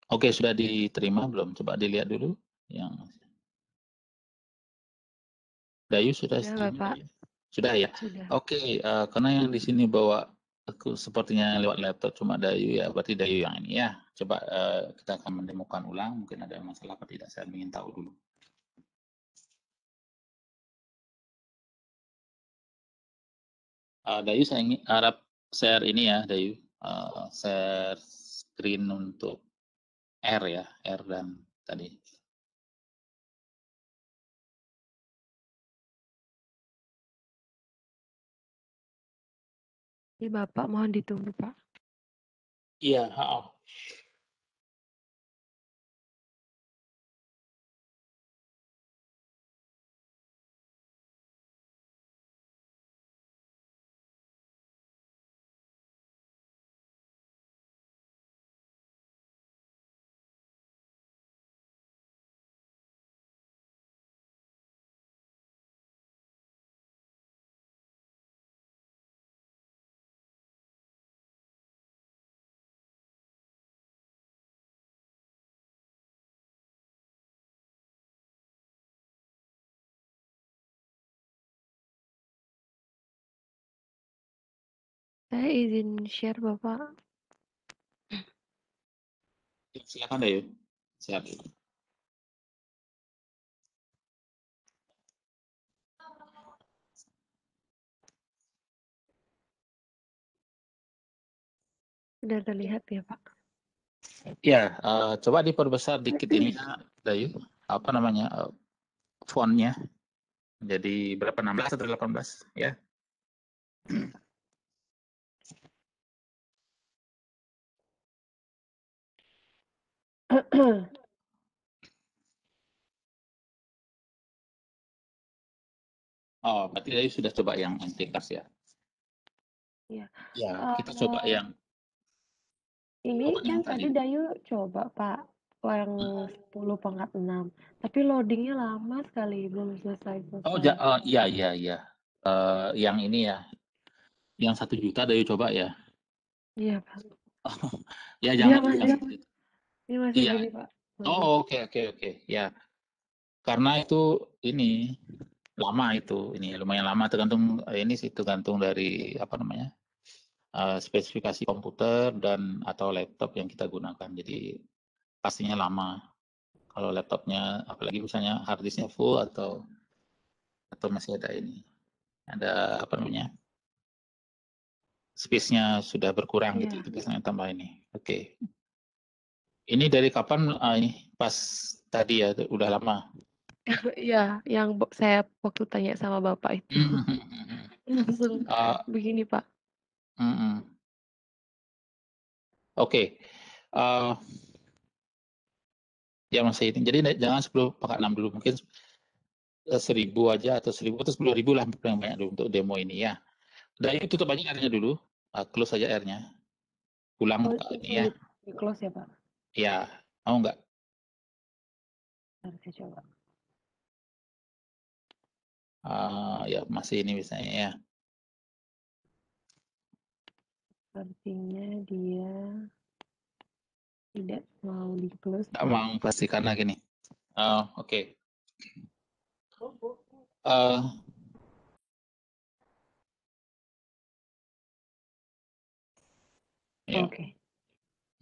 S1: Oke, sudah diterima belum? Coba dilihat dulu. Yang Dayu sudah
S2: Sudah,
S1: terima,
S2: Bapak.
S1: Dayu? Sudah ya.
S2: Sudah.
S1: Oke, karena yang di sini bawa aku sepertinya lewat laptop cuma Dayu ya, berarti Dayu yang ini ya. Coba kita akan mendemokan ulang, mungkin ada masalah apa tidak, saya ingin tahu dulu. Dayu saya ingin harap share ini ya, Dayu. Share screen untuk R ya, R dan tadi.
S2: Ini Bapak mohon ditunggu, Pak.
S1: Iya,
S2: Saya izin share, Bapak.
S1: silakan Dayu. Share.
S2: Sudah terlihat ya, Pak?
S1: Ya, coba diperbesar dikit ini ya, Dayu. Apa namanya, fontnya. Jadi berapa, 16 atau 18 ya? Oh, berarti Dayu sudah coba yang MTKs ya?
S2: Iya.
S1: Ya, kita coba yang
S2: Ini
S1: open
S2: kan
S1: yang
S2: tadi
S1: tadi.
S2: Dayu coba, Pak, yang 10/6. Tapi loadingnya lama sekali, belum
S1: Oh,
S2: selesai-selesai.
S1: iya, iya, iya. Yang ini ya, yang 1 juta Dayu coba ya?
S2: Iya, Pak.
S1: Ya,
S2: Dia
S1: jangan dulu yang
S2: masih,
S1: segitu.
S2: ini masih
S1: Iya.
S2: gini, Pak. Masih.
S1: Oh, oke, oke, oke. Ya, karena itu ini lama itu, ini lumayan lama, tergantung ini sih, tergantung dari apa namanya, spesifikasi komputer dan atau laptop yang kita gunakan. Jadi pastinya lama. Kalau laptopnya, apalagi misalnya hard disknya full atau masih ada ini, ada apa namanya, space-nya sudah berkurang gitu,
S2: Iya.
S1: itu biasanya tambah ini. Oke. Ini dari kapan? Ini pas tadi ya, udah lama.
S2: Iya, yang saya waktu tanya sama Bapak itu. Langsung
S1: Uh,
S2: begini, Pak.
S1: Oke. Uh, ya masih ini. Jadi jangan 10/6 dulu, mungkin 1.000 aja atau 1.000 atau 10.000 lah yang banyak dulu untuk demo ini ya. Udah, ini tutup aja R-nya dulu, close aja R-nya. Ulang
S2: Oh,
S1: buka
S2: bisa
S1: ini ya.
S2: di close ya, Pak?
S1: Ya, mau nggak?
S2: Nanti saya coba.
S1: Ya masih ini misalnya ya.
S2: Sepertinya dia tidak mau di-close.
S1: Nggak mau pasti karena gini. Oke. Ya.
S2: Oke.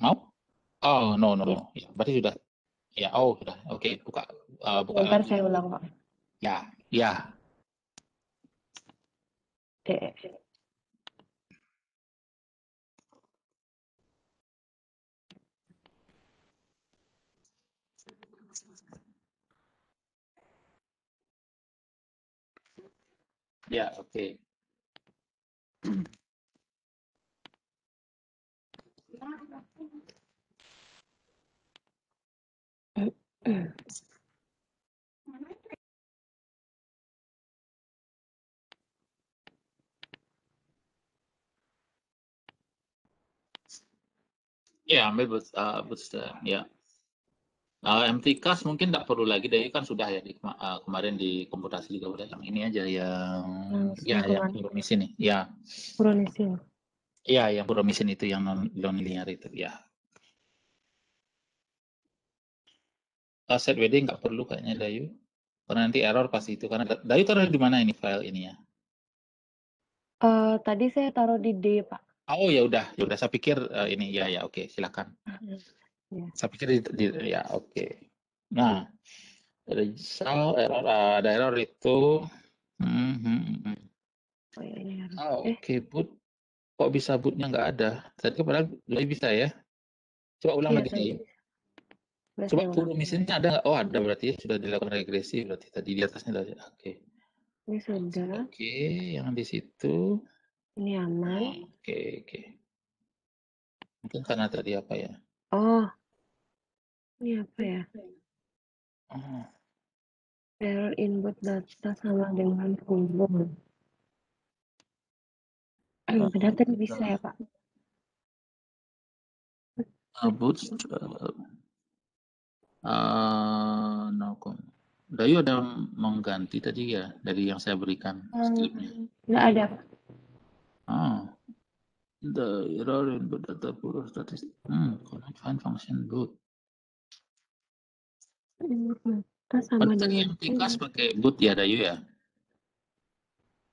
S1: Mau? Oh, no.
S2: Ya.
S1: Ya, berarti sudah. Ya, oh, sudah. Oke, buka
S2: Sebentar
S1: lagi.
S2: saya ulang, Pak.
S1: Ya. Ya, oke. Ya, ambil bootstrap. Ya. MT Cast mungkin tidak perlu lagi deh, kan sudah ya kemarin di komputasi juga udah. Yang ini aja yang Puromisin nih. Ya.
S2: Puromisin.
S1: Ya, yang Puromisin itu yang non linear itu ya. Set WD nggak perlu kayaknya Dayu. Karena nanti error pasti itu. Karena Dayu taruh di mana ini file ini ya?
S2: Tadi saya taruh di D, Pak.
S1: Oh ya udah. Saya pikir ini ya oke, silakan.
S2: Ya.
S1: Saya pikir ya oke. Nah, result error ada error itu.
S2: Oh ya, ini harus.
S1: Oke, boot. Kok bisa bootnya nggak ada? Tadi padahal bisa ya. Coba ulang lagi
S2: tadi.
S1: Coba Puromisinnya ada nggak? Oh ada, berarti sudah dilakukan regresi berarti tadi di atasnya tadi. Oke.
S2: Ini sudah.
S1: Oke, yang di situ.
S2: Ini aman.
S1: Oke. Mungkin karena tadi apa ya?
S2: Oh, ini apa ya?
S1: Oh.
S2: Error input data sama dengan hubung. Padahal tadi bisa ya, Pak?
S1: Bootstrap. Dayu ada mengganti tadi ya dari yang saya berikan scriptnya.
S2: Nggak ada, Pak.
S1: The error input data pure statistic. Cannot find function boot.
S2: Sama dengan
S1: yang Tikas pakai boot ya Dayu ya?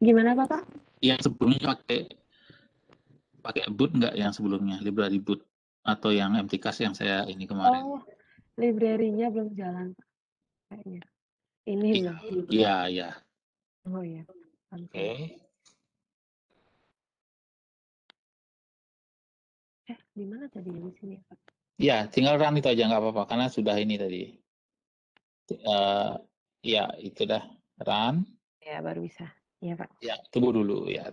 S2: Gimana Pak?
S1: Yang sebelumnya pakai boot nggak yang sebelumnya, library boot atau yang MTCAS yang saya ini kemarin?
S2: Oh, library-nya belum jalan kayaknya. Ini belum.
S1: Iya.
S2: Oh iya.
S1: Oke.
S2: Di mana tadi di sini Pak?
S1: Ya, tinggal run itu aja nggak apa-apa karena sudah ini tadi. Ya, itu dah run.
S2: Ya, baru bisa. Iya, Pak.
S1: Ya, tunggu dulu.
S2: Ya.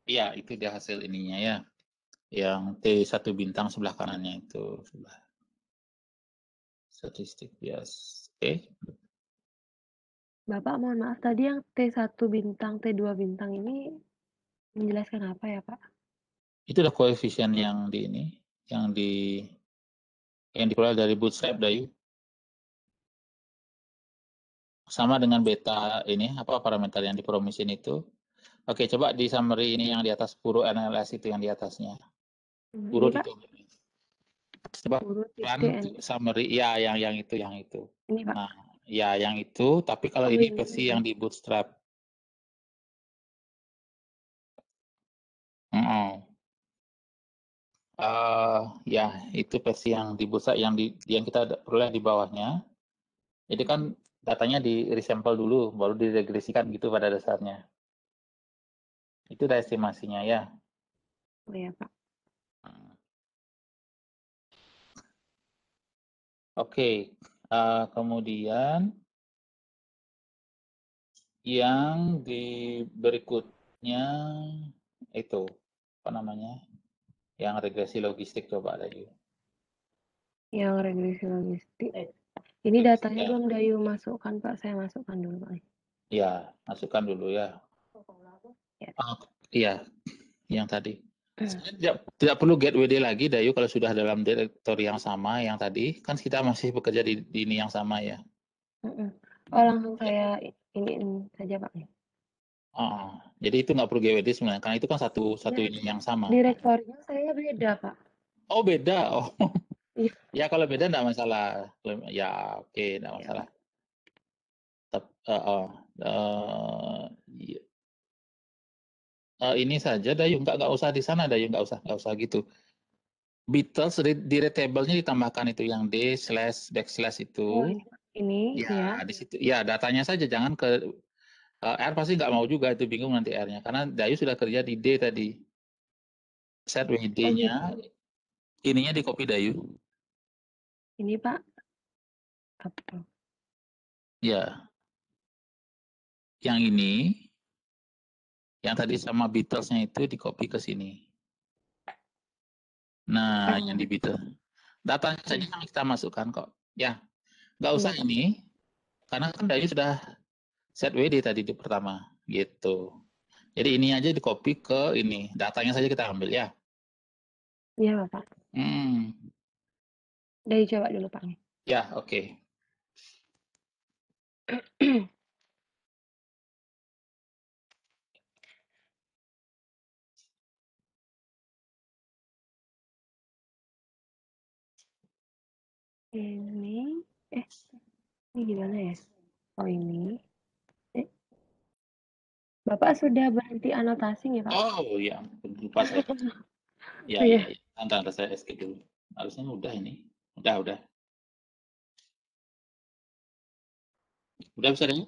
S1: Iya, itu dia hasil ininya ya. Yang T1 bintang sebelah kanannya itu. Statistik bias. Oke.
S2: Bapak, mohon maaf, tadi yang T1 bintang, T2 bintang ini menjelaskan apa ya, Pak?
S1: Itu dah koefisien yang di ini, yang diperoleh dari bootstrap Dayu. Sama dengan beta ini, apa parameter yang dipromisin itu. Oke, coba di summary ini yang di atas Puro NLS itu yang di atasnya. Puro itu. Coba run summary, ya yang itu.
S2: Ini, Pak.
S1: Nah, ya yang itu, tapi kalau ini versi yang di bootstrap. Ya, itu versi yang di bootstrap yang kita peroleh di bawahnya. Jadi kan datanya di resample dulu, baru diregresikan gitu pada dasarnya. Itu udah estimasinya ya.
S2: Oh ya, Pak.
S1: Oke, kemudian yang di berikutnya itu apa namanya? Yang regresi logistik coba Dayu.
S2: Yang regresi logistik. Ini datanya belum Dayu masukkan Pak, saya masukkan dulu Pak.
S1: Ya, masukkan dulu ya. Iya, yang tadi. Tidak perlu get WD lagi Dayu kalau sudah dalam direktori yang sama yang tadi, kan kita masih bekerja di ini yang sama ya.
S2: Oh, langsung saya ini saja Pak.
S1: Jadi itu nggak perlu GWD sebenarnya, karena itu kan satu
S2: Ya,
S1: ini yang sama.
S2: direktorinya saya beda, Pak.
S1: Oh beda, oh
S2: Iya.
S1: ya kalau beda nggak masalah, ya oke nggak
S2: Ya,
S1: masalah.
S2: Pak.
S1: Iya. Ini saja Dayu, nggak usah di sana Dayu, nggak usah gitu. Beatles di readable-nya ditambahkan itu yang backslash
S2: Oh,
S1: itu.
S2: ini ya.
S1: Ya, di situ. Ya, datanya saja, jangan ke R pasti nggak mau juga, itu bingung nanti R-nya. Karena Dayu sudah kerja di D tadi. Set
S2: Oh,
S1: WD-nya,
S2: gitu.
S1: ininya di copy Dayu.
S2: Ini, Pak. Apa?
S1: Ya, yang ini, yang tadi sama Beatles-nya itu di copy ke sini. Nah, yang di
S2: Oh,
S1: Beatles. Datanya saja
S2: iya.
S1: yang kita masukkan kok. Ya, nggak
S2: Iya,
S1: usah
S2: Pak.
S1: ini, karena kan Dayu sudah set WD tadi di pertama, gitu. Jadi ini aja di copy ke ini, datanya saja kita ambil ya.
S2: Iya, Pak.
S1: Hmm,
S2: Dari coba dulu, Pak.
S1: ya oke.
S2: Ini, ini gimana ya? Oh, ini. Eh, Bapak sudah berhenti anotasi ya, Pak?
S1: Oh ya, lupa saya.
S2: Oh,
S1: Ya ya
S2: iya.
S1: ya. Antara saya escape dulu. Harusnya udah ini. Udah. Udah bisa deh.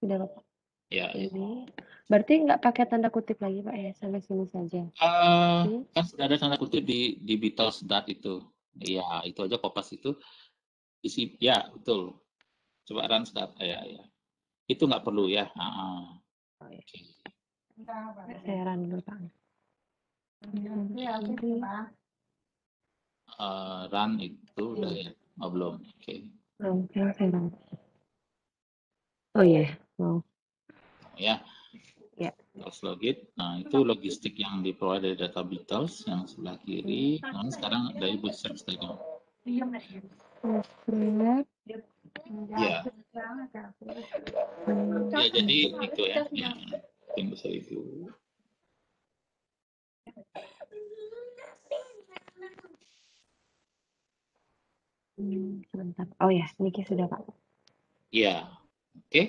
S2: Sudah, Bapak.
S1: Ya ya.
S2: Ini. Berarti nggak pakai tanda kutip lagi, Pak, ya? Sampai sini saja. Ini.
S1: Kan sudah ada tanda kutip di Beatles dat itu. Iya, itu aja kopas itu isi. Ya betul. Coba run start. Ya ya. Itu nggak perlu ya.
S2: Oh, ya.
S1: Oke.
S2: Saya run dulu, Pak.
S1: Run itu udah ya. Oh, belum. Oke.
S2: Belum, saya run. Oh, iya. Mau.
S1: Ya.
S2: Ya.
S1: Terus login. Nah, itu logistik yang diperoleh dari data Beatles yang sebelah kiri. Nah, sekarang dari Bootstrap tadi.
S2: Bootstrap.
S1: Ya, ya jadi itu ya. Ya, yang bisa review.
S2: Sebentar. Oh ya, Niki sudah, Pak.
S1: Ya, oke.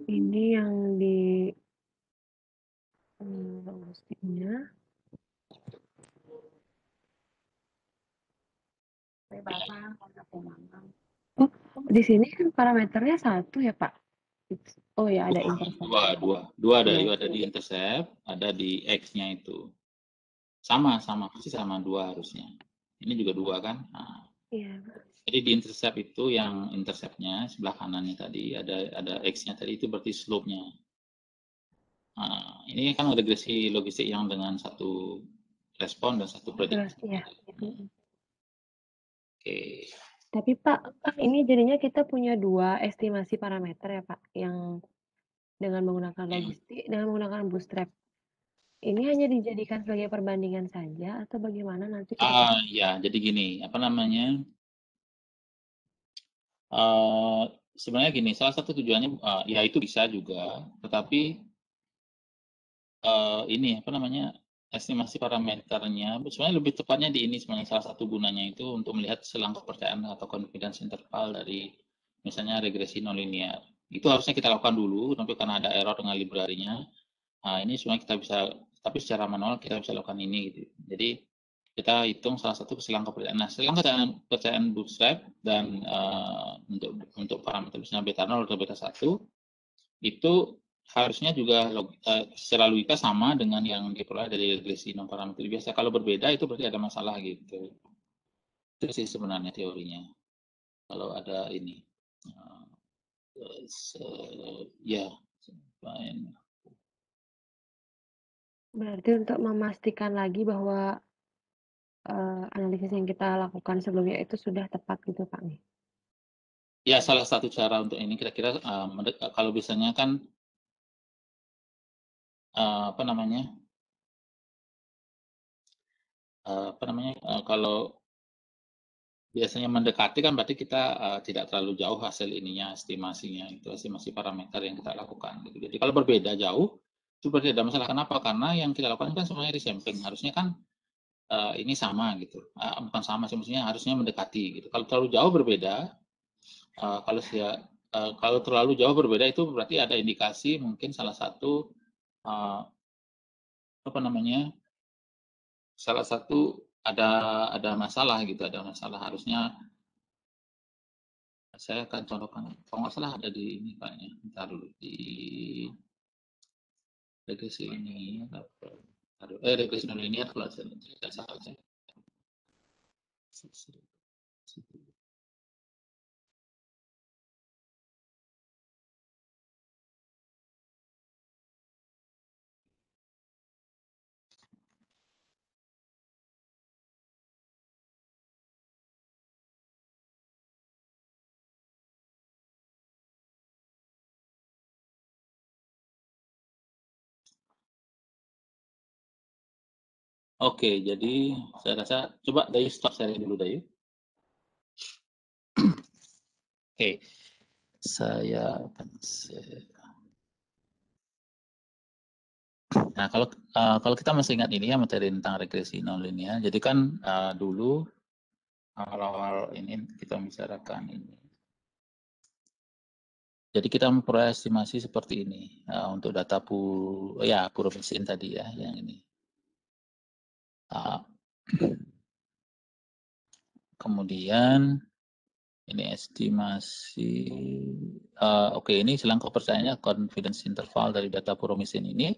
S2: Ini yang di logistiknya. Oh, di sini kan parameternya satu ya, Pak? Oh ya, ada intercept.
S1: Dua ada,
S2: Iya.
S1: ada di intercept, ada di X-nya itu. Sama, pasti sama dua harusnya. Ini juga dua kan? Nah,
S2: Iya.
S1: jadi di intercept itu yang interceptnya sebelah kanannya tadi ada X-nya tadi itu berarti slope-nya. Nah, ini kan regresi logistik yang dengan satu respon dan satu
S2: Terus,
S1: prediksi.
S2: iya.
S1: Oke.
S2: Tapi Pak, ini jadinya kita punya dua estimasi parameter ya Pak, yang dengan menggunakan logistik, dengan menggunakan bootstrap. Ini hanya dijadikan sebagai perbandingan saja atau bagaimana nanti ke depan?
S1: Ya, jadi gini, apa namanya? Uh, Sebenarnya gini, salah satu tujuannya ya itu bisa juga, tetapi ini apa namanya estimasi parameternya sebenarnya lebih tepatnya di ini sebenarnya salah satu gunanya itu untuk melihat selang kepercayaan atau confidence interval dari misalnya regresi nonlinear. Itu harusnya kita lakukan dulu, tapi karena ada error dengan library-nya, nah ini sebenarnya kita bisa, tapi secara manual kita bisa lakukan ini gitu. Jadi kita hitung salah satu selang kepercayaan. Nah, selang kepercayaan bootstrap dan untuk parameter misalnya beta 0 atau beta 1 itu harusnya juga secara logika sama dengan yang diperoleh dari regresi non parameter biasa. Kalau berbeda itu berarti ada masalah gitu. Itu sih sebenarnya teorinya. Kalau ada ini, ya,
S2: Berarti untuk memastikan lagi bahwa analisis yang kita lakukan sebelumnya itu sudah tepat gitu Pak nih.
S1: ya salah satu cara untuk ini kira-kira kalau biasanya kan apa namanya kalau biasanya mendekati kan berarti kita tidak terlalu jauh hasil ininya, estimasinya, itu estimasi parameter yang kita lakukan. Gitu. Jadi kalau berbeda jauh, itu berarti ada masalah. Kenapa? Karena yang kita lakukan kan semuanya resampling. Harusnya kan ini sama gitu. Bukan sama sih, maksudnya harusnya mendekati gitu. Kalau terlalu jauh berbeda, kalau terlalu jauh berbeda itu berarti ada indikasi mungkin salah satu ada masalah gitu, ada masalah. Harusnya saya akan contohkan, kalau nggak salah ada di ini kayaknya, bentar dulu, di regresi ini, regresi nonlinear kalau saya tidak salah. Oke, jadi saya rasa coba Dayu stop sharing dulu, Dayu. Oke, saya akan share. Nah, kalau kita masih ingat ini ya, materi tentang regresi nonlinear. Jadi kan dulu awal-awal ini kita membicarakan ini. Jadi kita memperoleh estimasi seperti ini untuk data puro mesin tadi ya, yang ini. Kemudian ini estimasi, oke, ini silang kepercayaannya confidence interval dari data puro mesin ini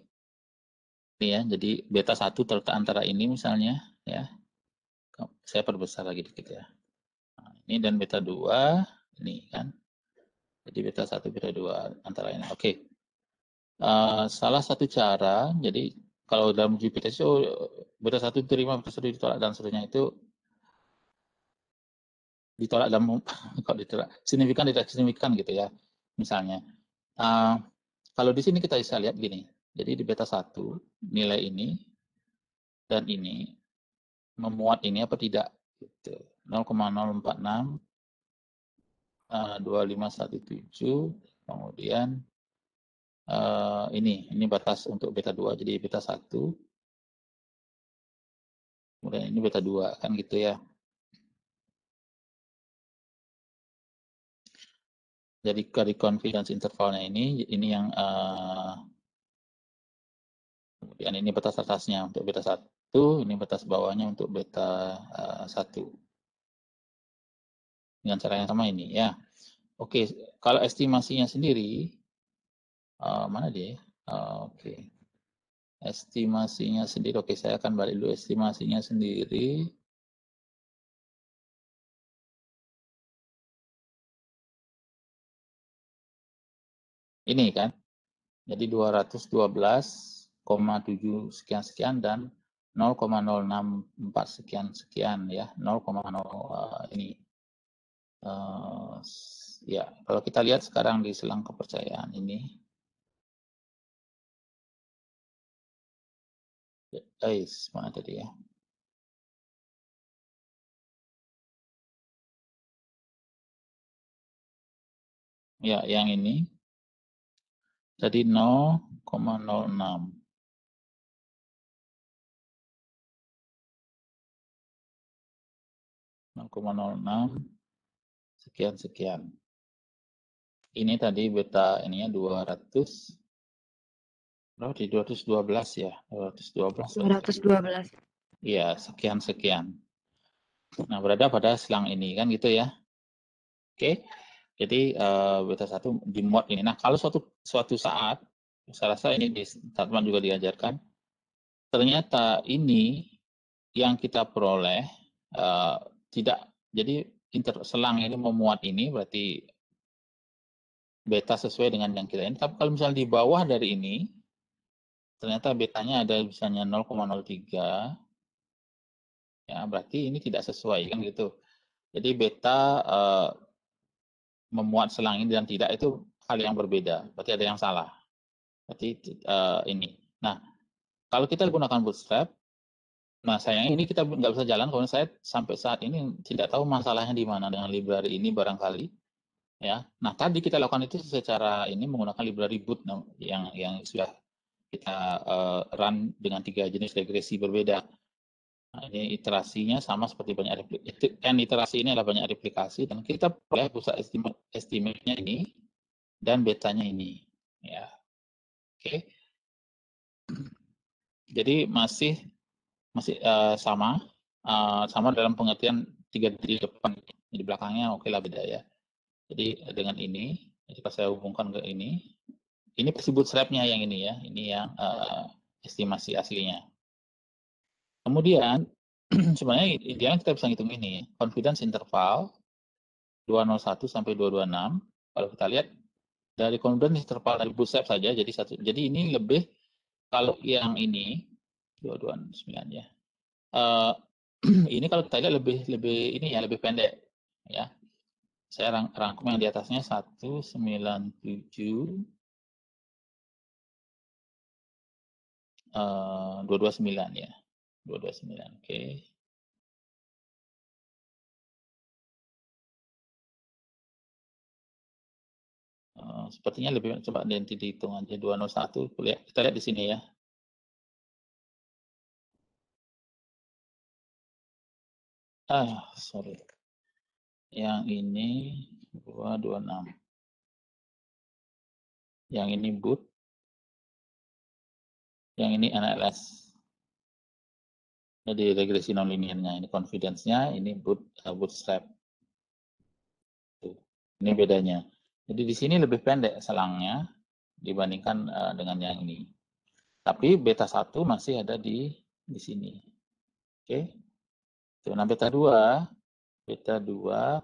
S1: ya. Jadi beta 1 terletak antara ini misalnya ya. Saya perbesar lagi dikit ya. Nah, ini dan beta 2 ini kan. Jadi beta 1, beta 2 antara ini. Oke. Salah satu cara, jadi kalau dalam GPT itu beta 1 diterima, beta 1 ditolak dan seterusnya, itu ditolak dalam kalau ditolak signifikan tidak signifikan gitu ya. Misalnya kalau di sini kita bisa lihat gini. Jadi di beta 1 nilai ini dan ini memuat ini apa tidak gitu. 0,046 2517, kemudian ini batas untuk beta 2, jadi beta 1, kemudian ini beta 2 kan gitu ya. Jadi dari confidence intervalnya ini yang kemudian ini batas atasnya untuk beta 1, ini batas bawahnya untuk beta 1. Dengan cara yang sama ini ya. Oke, kalau estimasinya sendiri, mana dia? Oke. Estimasinya sendiri, oke, saya akan balik dulu estimasinya sendiri. Ini kan, jadi 212,7 sekian-sekian dan 0,064 sekian-sekian ya, 0,0 ini. Ya, kalau kita lihat sekarang di selang kepercayaan ini, mana tadi ya? Ya, yang ini jadi 0,06. 0,06 sekian-sekian. Ini tadi beta ininya 200. Oh, di 212 ya.
S2: 212.
S1: Iya, sekian-sekian. Nah, berada pada selang ini kan gitu ya. Oke. Jadi beta 1 dimuat ini. Nah, kalau suatu saat, saya rasa ini di Tatman juga diajarkan, ternyata ini yang kita peroleh tidak, jadi selang ini memuat ini berarti beta sesuai dengan yang kita ini. Tapi kalau misalnya di bawah dari ini, ternyata betanya ada misalnya 0,03, ya berarti ini tidak sesuai kan gitu. Jadi beta memuat selang ini dan tidak, itu hal yang berbeda. Berarti ada yang salah. Berarti ini. Nah, kalau kita gunakan Bootstrap, Nah, sayangnya ini kita nggak bisa jalan karena saya sampai saat ini tidak tahu masalahnya di mana dengan library ini barangkali, ya. Nah, tadi kita lakukan itu secara ini menggunakan library boot yang sudah kita run dengan 3 jenis regresi berbeda. Nah, ini iterasinya sama seperti banyak iterasi ini adalah banyak replikasi dan kita boleh pusat estimate-nya ini dan betanya ini, ya. Oke. Jadi masih sama dalam pengertian 3 di depan, di belakangnya oke lah beda ya. Jadi dengan ini, jika saya hubungkan ke ini pasti bootstrap-nya yang ini ya, ini yang estimasi aslinya. Kemudian sebenarnya idealnya kita bisa ngitung ini, confidence interval 201 sampai 226. Kalau kita lihat dari confidence interval dari bootstrap saja, jadi ini lebih, kalau yang ini 229 ya. Ini kalau kita lihat lebih ini ya, lebih pendek ya. Saya rangkum yang di atasnya 197 229 ya. 229. Oke. Sepertinya lebih, coba nanti dihitung aja 201. Kita lihat di sini ya. Sorry. Yang ini 226. Yang ini boot. Yang ini NLS. Jadi regresi nonlinearnya, ini confidence-nya, ini bootstrap. Ini bedanya. Jadi di sini lebih pendek selangnya dibandingkan dengan yang ini. Tapi beta 1 masih ada di sini. Oke. Nah, beta 2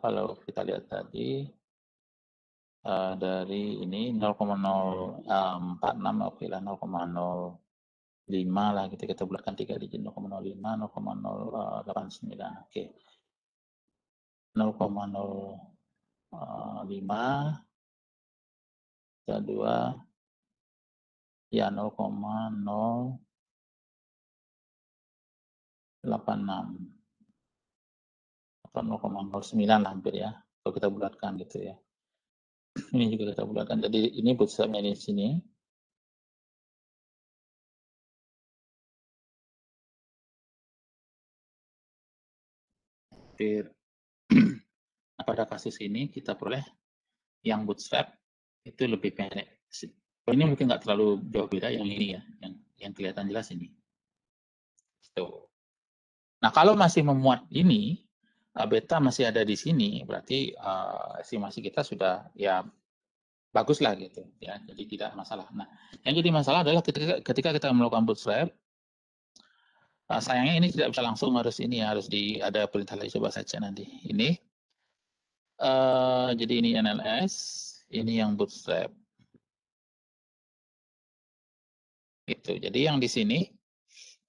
S1: kalau kita lihat tadi dari ini 0,046 oke lah, 0,05 lah kita bulatkan 3 digit, 0,05, 0,089 oke. 0,05 beta 2 ya 0,086 atau 0,09 hampir ya, kalau kita bulatkan gitu ya. Ini juga kita bulatkan, jadi ini bootstrapnya di sini. Nah, pada kasus ini kita peroleh yang bootstrap itu lebih pendek. Ini mungkin nggak terlalu jauh beda, yang ini ya, yang kelihatan jelas ini. Tuh. Nah, kalau masih memuat ini, beta masih ada di sini, berarti estimasi kita sudah ya bagus lah gitu ya, jadi tidak masalah. Nah, yang jadi masalah adalah ketika kita melakukan bootstrap, sayangnya ini tidak bisa langsung, harus ini ya, harus ada perintah lagi, coba saya cek nanti. Ini jadi ini NLS, ini yang bootstrap. Gitu. Jadi yang di sini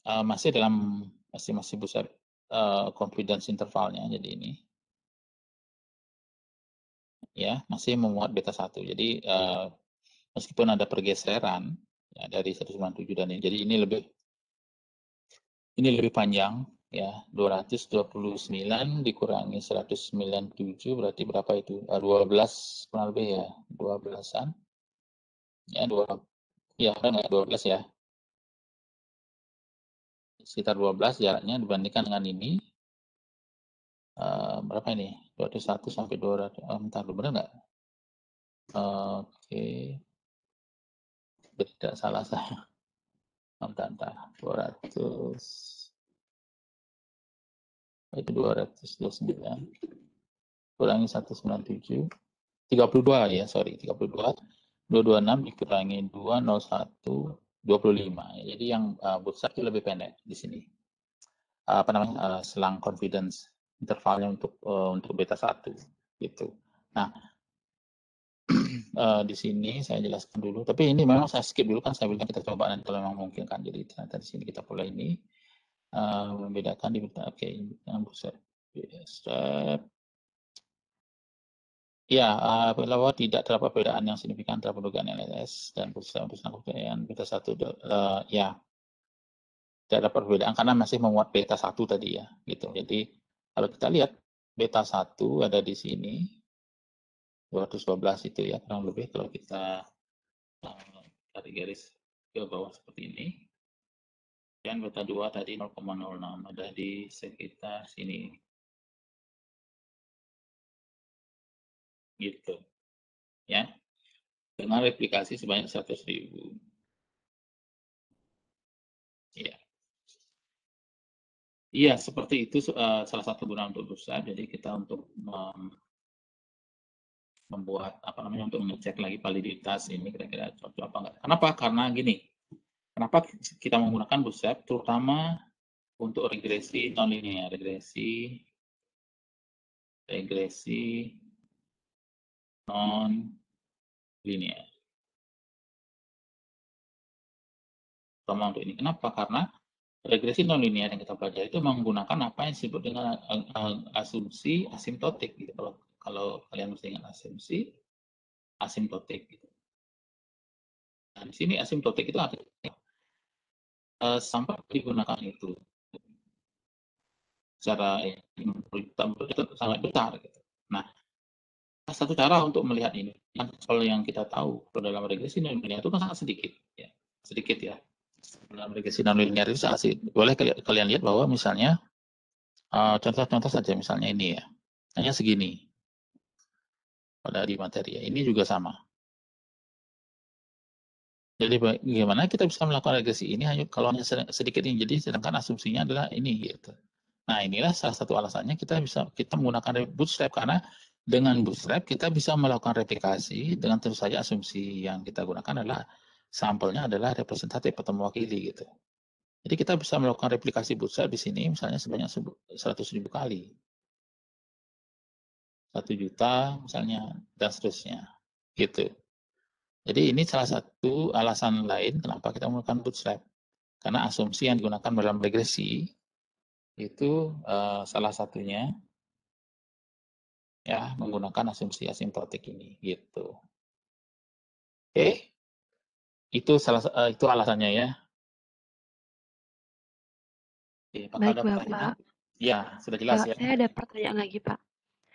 S1: masih dalam masih bootstrap confidence intervalnya, jadi ini ya masih memuat beta 1. Jadi meskipun ada pergeseran ya dari 197 dan ini, jadi ini lebih panjang ya, 229 dikurangi 197 berarti berapa itu? 12 kurang lebih ya, 12-an. Ya, 12 ya. Sekitar 12 jaraknya dibandingkan dengan ini. Berapa ini? 201 sampai 200. Bentar, benar nggak? Oke. Tidak salah saya. Bentar. 200. Itu 229. Kurangi 197. 32 ya, sorry. 32. 226 dikurangi 201. 25. Jadi yang bootstrap itu lebih pendek di sini. Selang confidence intervalnya untuk beta 1 gitu. Nah, di sini saya jelaskan dulu, tapi ini memang saya skip dulu, kan saya bilang kita coba nanti kalau memang mungkin kan. Jadi ternyata di sini kita mulai ini membedakan di oke, yang bootstrap ya, bahwa tidak terdapat perbedaan yang signifikan antara pendugaan LLS dan bootstrap kemudian beta 1 ya. tidak ada perbedaan karena masih memuat beta 1 tadi ya, gitu. Jadi kalau kita lihat beta 1 ada di sini 212 itu ya kurang lebih kalau kita tarik garis ke bawah seperti ini. Dan beta 2 tadi 0,06 ada di sekitar sini. Gitu. Ya. Dengan replikasi sebanyak 100.000. Ya. Iya, seperti itu salah satu guna untuk bootstrap. Jadi kita untuk membuat apa namanya untuk mengecek lagi validitas ini kira-kira cocok apa enggak. Kenapa? Karena gini. Kenapa kita menggunakan bootstrap terutama untuk regresi nonlinear, regresi non-linear. Terutama untuk ini. Kenapa? Karena regresi nonlinear yang kita pelajari itu menggunakan apa yang disebut dengan asumsi asimptotik. Gitu. Kalau kalian mesti ingat asumsi asimptotik. Gitu. Nah, di sini asimptotik itu artinya sampai digunakan itu secara sangat besar. Gitu. Nah, satu cara untuk melihat ini, kalau yang kita tahu dalam regresi nonlinear itu kan sangat sedikit, ya, sedikit ya. Dalam regresi nonlinear itu sangat sedikit. Boleh kalian lihat bahwa misalnya contoh-contoh saja misalnya ini ya, hanya segini pada di materi ya. Ini juga sama. Jadi bagaimana kita bisa melakukan regresi ini hanya kalau hanya sedikit ini, jadi sedangkan asumsinya adalah ini gitu. Nah inilah salah satu alasannya kita menggunakan bootstrap karena dengan bootstrap kita bisa melakukan replikasi dengan tentu saja asumsi yang kita gunakan adalah sampelnya adalah representatif atau mewakili gitu. Jadi kita bisa melakukan replikasi bootstrap di sini misalnya sebanyak 100.000 kali. 1 juta misalnya dan seterusnya gitu. Jadi ini salah satu alasan lain kenapa kita menggunakan bootstrap. Karena asumsi yang digunakan dalam regresi itu salah satunya ya menggunakan asumsi asimptotik ini gitu. Oke. Itu itu alasannya ya. Oke, apakah
S2: Baik,
S1: ada pertanyaan?
S2: Bapak.
S1: Ya, sudah jelas ya.
S2: Saya ada pertanyaan lagi, Pak.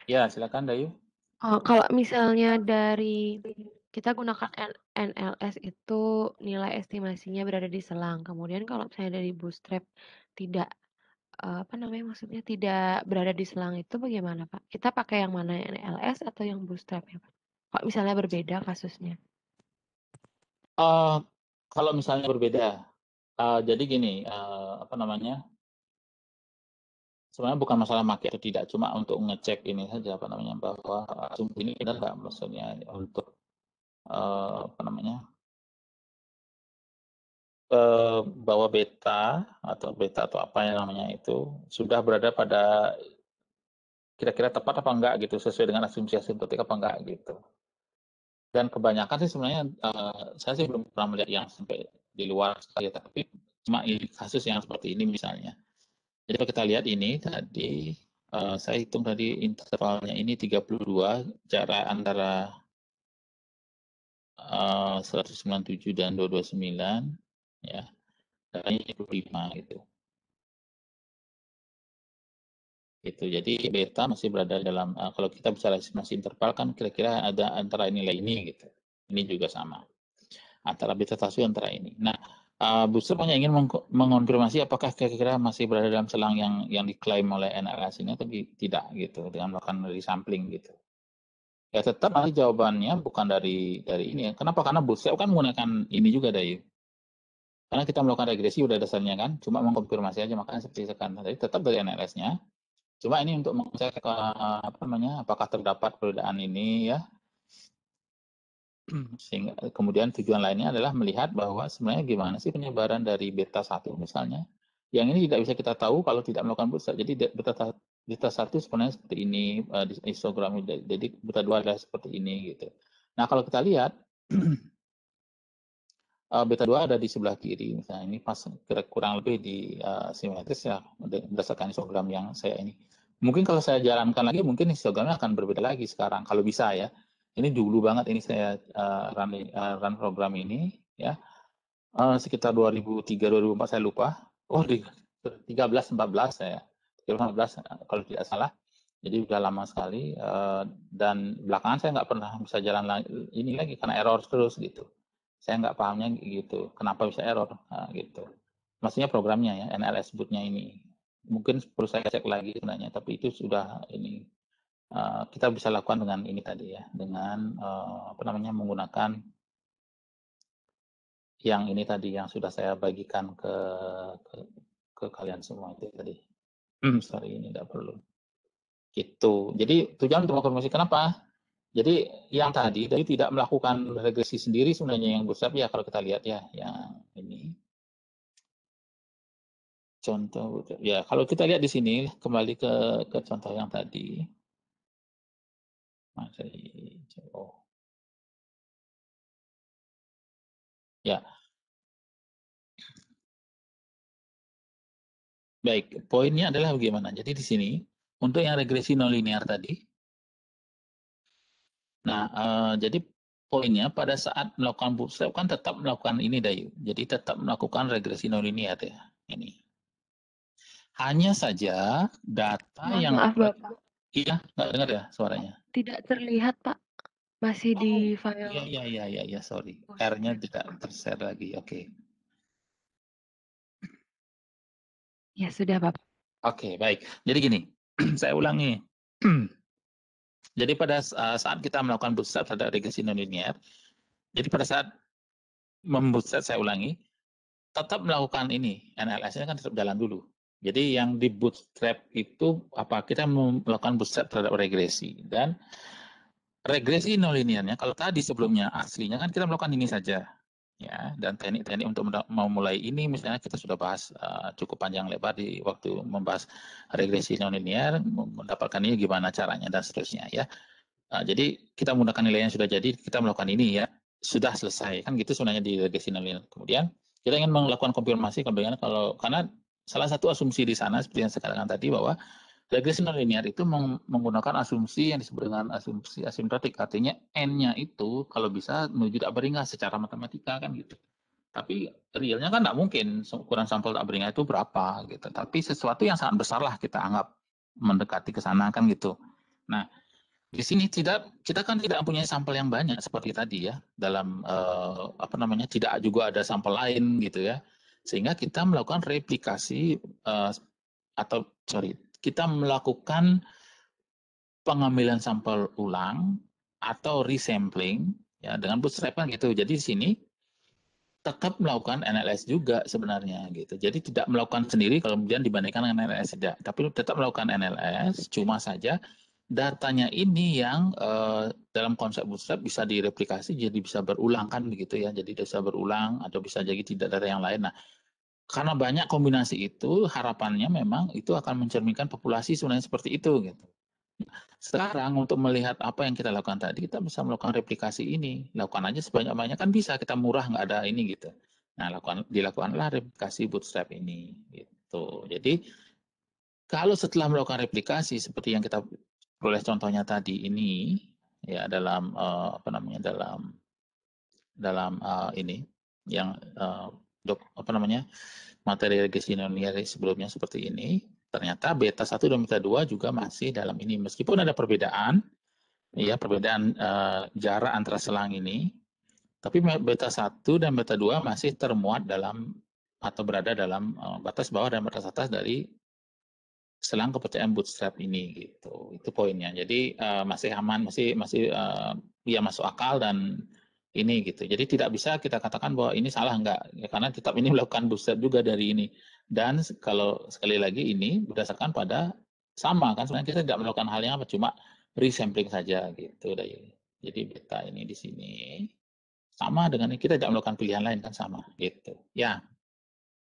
S1: Ya, silakan Dayu.
S2: Kalau misalnya dari kita gunakan NLS itu nilai estimasinya berada di selang. Kemudian kalau misalnya dari bootstrap tidak apa namanya maksudnya tidak berada di selang itu bagaimana Pak? Kita pakai yang mana NLS atau yang bootstrap ya Pak? Kalau misalnya berbeda kasusnya.
S1: Kalau misalnya berbeda, jadi gini, apa namanya? Sebenarnya bukan masalah pakai atau tidak, cuma untuk ngecek ini saja apa namanya bahwa asumsi ini benar nggak maksudnya untuk apa namanya bahwa beta atau apa yang namanya itu sudah berada pada kira-kira tepat apa enggak gitu sesuai dengan asumsi asimptotik apa enggak gitu. Dan kebanyakan sih sebenarnya saya sih belum pernah melihat yang sampai di luar sekali, tapi cuma ini kasus yang seperti ini misalnya. Jadi kalau kita lihat ini tadi saya hitung tadi intervalnya ini 32 jarak antara 197 dan 229 ya. Darahnya 25 gitu. Gitu. Jadi beta masih berada dalam kalau kita bicara estimasi interval kan kira-kira ada antara nilai ini gitu. Ini juga sama. Antara beta tasio antara ini. Nah, bootstrap hanya ingin mengonfirmasi apakah kira-kira masih berada dalam selang yang diklaim oleh NLS ini atau tidak gitu dengan melakukan resampling gitu. Ya tetap nanti jawabannya bukan dari ini. Kenapa? Karena bootstrap kan menggunakan ini juga Dayu. Karena kita melakukan regresi udah dasarnya kan, cuma mengkonfirmasi aja makanya seperti sekarang. Jadi tetap dari NLS-nya. Cuma ini untuk mengecek apa namanya apakah terdapat perbedaan ini ya. Sehingga kemudian tujuan lainnya adalah melihat bahwa sebenarnya gimana sih penyebaran dari beta 1 misalnya. Yang ini tidak bisa kita tahu kalau tidak melakukan bootstrap. Jadi beta 1 sebenarnya seperti ini di histogram. Jadi beta 2 adalah seperti ini gitu. Nah, kalau kita lihat beta 2 ada di sebelah kiri misalnya ini pas kurang lebih di simetris ya berdasarkan histogram yang saya ini. Mungkin kalau saya jalankan lagi mungkin histogramnya akan berbeda lagi sekarang kalau bisa ya. Ini dulu banget ini saya run program ini ya. Sekitar 2003 2004 saya lupa. Oh, di 13, 14 saya. 13, 14 kalau tidak salah. Jadi udah lama sekali, dan belakangan saya nggak pernah bisa jalan ini lagi karena error terus gitu. Saya nggak pahamnya gitu, kenapa bisa error, gitu. Maksudnya programnya ya, NLS bootnya ini. Mungkin perlu saya cek lagi sebenarnya, tapi itu sudah ini, kita bisa lakukan dengan ini tadi ya, dengan apa namanya, menggunakan yang ini tadi yang sudah saya bagikan ke, ke kalian semua itu tadi. Sorry ini tidak perlu. Gitu. Jadi tujuan untuk konfirmasi kenapa? Jadi yang tadi tidak melakukan regresi sendiri sebenarnya yang bootstrap ya kalau kita lihat ya yang ini contoh ya kalau kita lihat di sini kembali ke contoh yang tadi masih oh ya baik poinnya adalah bagaimana jadi di sini untuk yang regresi nonlinear tadi nah jadi poinnya pada saat melakukan bootstrap kan tetap melakukan ini Dayu jadi tetap melakukan regresi nonlinear ya ini hanya saja data
S2: Mohon
S1: yang
S2: maaf Bapak,
S1: iya nggak dengar ya suaranya.
S2: tidak terlihat Pak, masih di
S1: Oh, iya
S2: file
S1: iya iya iya ya, sorry. R-nya
S2: bootstrap.
S1: tidak ter-share lagi. Oke.
S2: Ya sudah Bapak.
S1: Oke, baik. Jadi gini, saya ulangi. Jadi pada saat kita melakukan bootstrap terhadap regresi nonlinear, jadi pada saat membootstrap saya ulangi, tetap melakukan ini, NLS-nya kan tetap jalan dulu. Jadi yang di bootstrap itu apa kita melakukan bootstrap terhadap regresi dan regresi nonlinearnya kalau tadi sebelumnya aslinya kan kita melakukan ini saja. Ya, dan teknik-teknik untuk memulai ini misalnya kita sudah bahas cukup panjang lebar di waktu membahas regresi nonlinear, mendapatkan ini gimana caranya dan seterusnya ya. Jadi kita menggunakan nilai yang sudah jadi, kita melakukan ini ya, sudah selesai kan gitu sebenarnya di regresi nonlinear. Kemudian kita ingin melakukan konfirmasi kalau karena salah satu asumsi di sana seperti yang saya katakan tadi bahwa regresi nonlinear itu menggunakan asumsi yang disebut dengan asumsi asimptotik, artinya n-nya itu kalau bisa menuju tak beringas secara matematika kan gitu. Tapi realnya kan tidak mungkin ukuran sampel tak beringas itu berapa gitu. Tapi sesuatu yang sangat besar lah kita anggap mendekati ke sana kan gitu. Nah, di sini kita kan tidak punya sampel yang banyak seperti tadi ya dalam apa namanya tidak juga ada sampel lain gitu ya. Sehingga kita melakukan replikasi atau sorry kita melakukan pengambilan sampel ulang atau resampling ya dengan bootstrap kan gitu. Jadi di sini tetap melakukan NLS juga sebenarnya gitu. Jadi tidak melakukan sendiri kalau kemudian dibandingkan dengan NLS tidak, tapi tetap melakukan NLS, cuma saja datanya ini yang dalam konsep bootstrap bisa direplikasi jadi bisa berulang kan begitu ya. Jadi bisa berulang atau bisa jadi tidak dari yang lain. Nah, karena banyak kombinasi itu harapannya memang itu akan mencerminkan populasi sebenarnya seperti itu gitu. Sekarang untuk melihat apa yang kita lakukan tadi, kita bisa melakukan replikasi ini. Lakukan aja sebanyak-banyak kan bisa, kita murah nggak ada ini gitu. Nah, dilakukanlah replikasi bootstrap ini gitu. Jadi kalau setelah melakukan replikasi seperti yang kita peroleh contohnya tadi ini ya dalam apa namanya dalam ini yang apa namanya materi regresi nonlinear sebelumnya seperti ini, ternyata beta 1 dan beta 2 juga masih dalam ini meskipun ada perbedaan ya perbedaan jarak antara selang ini, tapi beta 1 dan beta 2 masih termuat dalam atau berada dalam batas bawah dan batas atas dari selang kepercayaan bootstrap ini gitu. Itu poinnya. Jadi masih aman, masih ya masuk akal dan ini gitu. Jadi tidak bisa kita katakan bahwa ini salah enggak ya, karena tetap ini melakukan bootstrap juga dari ini. Dan kalau sekali lagi ini berdasarkan pada sama kan sebenarnya kita tidak melakukan hal yang apa cuma resampling saja gitu. Jadi beta ini di sini sama dengan kita tidak melakukan pilihan lain kan sama gitu. Ya,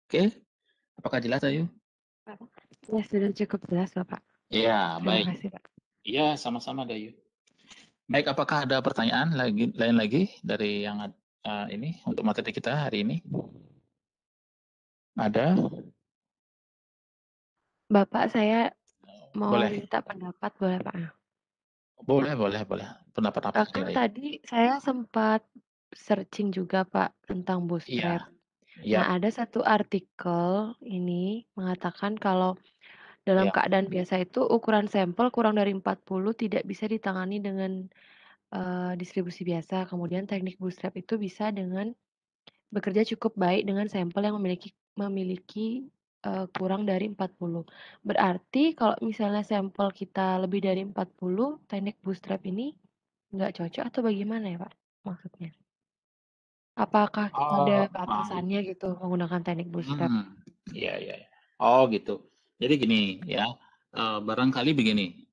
S1: oke. Apakah jelas Ayu?
S2: Ya sudah cukup jelas Bapak.
S1: Ya,
S2: Terima
S1: baik.
S2: kasih Pak.
S1: Iya, sama-sama Dayu. Baik, apakah ada pertanyaan lain lagi dari yang ini untuk materi kita hari ini? Ada?
S2: Bapak saya mau
S1: Boleh.
S2: minta pendapat boleh Pak?
S1: Boleh, boleh, boleh. Pendapat apa nih,
S2: Kan
S1: Dayu?
S2: tadi saya sempat searching juga Pak tentang bootstrap.
S1: Iya.
S2: Nah,
S1: Ya,
S2: ada satu artikel ini mengatakan kalau dalam
S1: ya.
S2: keadaan biasa itu ukuran sampel kurang dari 40 tidak bisa ditangani dengan, distribusi biasa. Kemudian teknik bootstrap itu bisa dengan bekerja cukup baik dengan sampel yang memiliki, kurang dari 40. Berarti kalau misalnya sampel kita lebih dari 40, teknik bootstrap ini nggak cocok atau bagaimana ya, Pak, maksudnya? Apakah ada
S1: Oh,
S2: batasannya gitu menggunakan teknik bootstrap?
S1: iya, iya, iya. Oh gitu. Jadi gini ya, barangkali begini.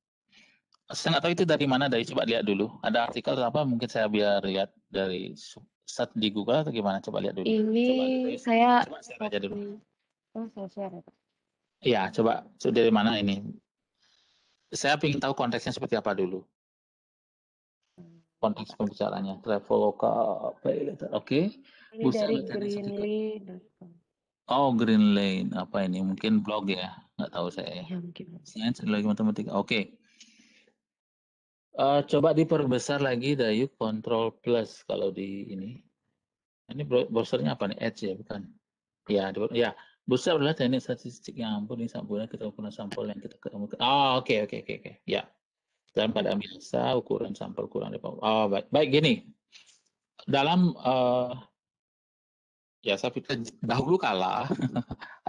S1: Saya nggak tahu itu dari mana, dari coba lihat dulu. Ada artikel atau apa? Mungkin saya biar lihat dari search di Google atau gimana? Coba lihat dulu.
S2: Ini
S1: Coba dari,
S2: saya
S1: coba share aja dulu.
S2: copy, oh saya share ya, Pak.
S1: Iya, coba dari mana ini? Saya ingin tahu konteksnya seperti apa dulu. Konteks pembicaraannya. Traveloka, pay letter. Oke.
S2: Ini
S1: Bursa
S2: dari
S1: latihan institute.
S2: greenly.com.
S1: Oh, Green Lane. Apa ini? Mungkin blog ya. Nggak tahu saya ya.
S2: Iya mungkin.
S1: Sains lagi matematika. Oke. Coba diperbesar lagi Dayuk, Control Plus kalau di ini. Ini browsernya apa nih? Edge ya, bukan? Ya, ya. Browser adalah teknik statistik yang ampun ini sampulnya kita ukuran sampel yang kita ketemukan. Oh, oke, oke, oke, oke. Ya, dalam keadaan biasa ukuran sampel kurang dari. Oh, baik, baik gini. Dalam ya saya pikir dahulu kala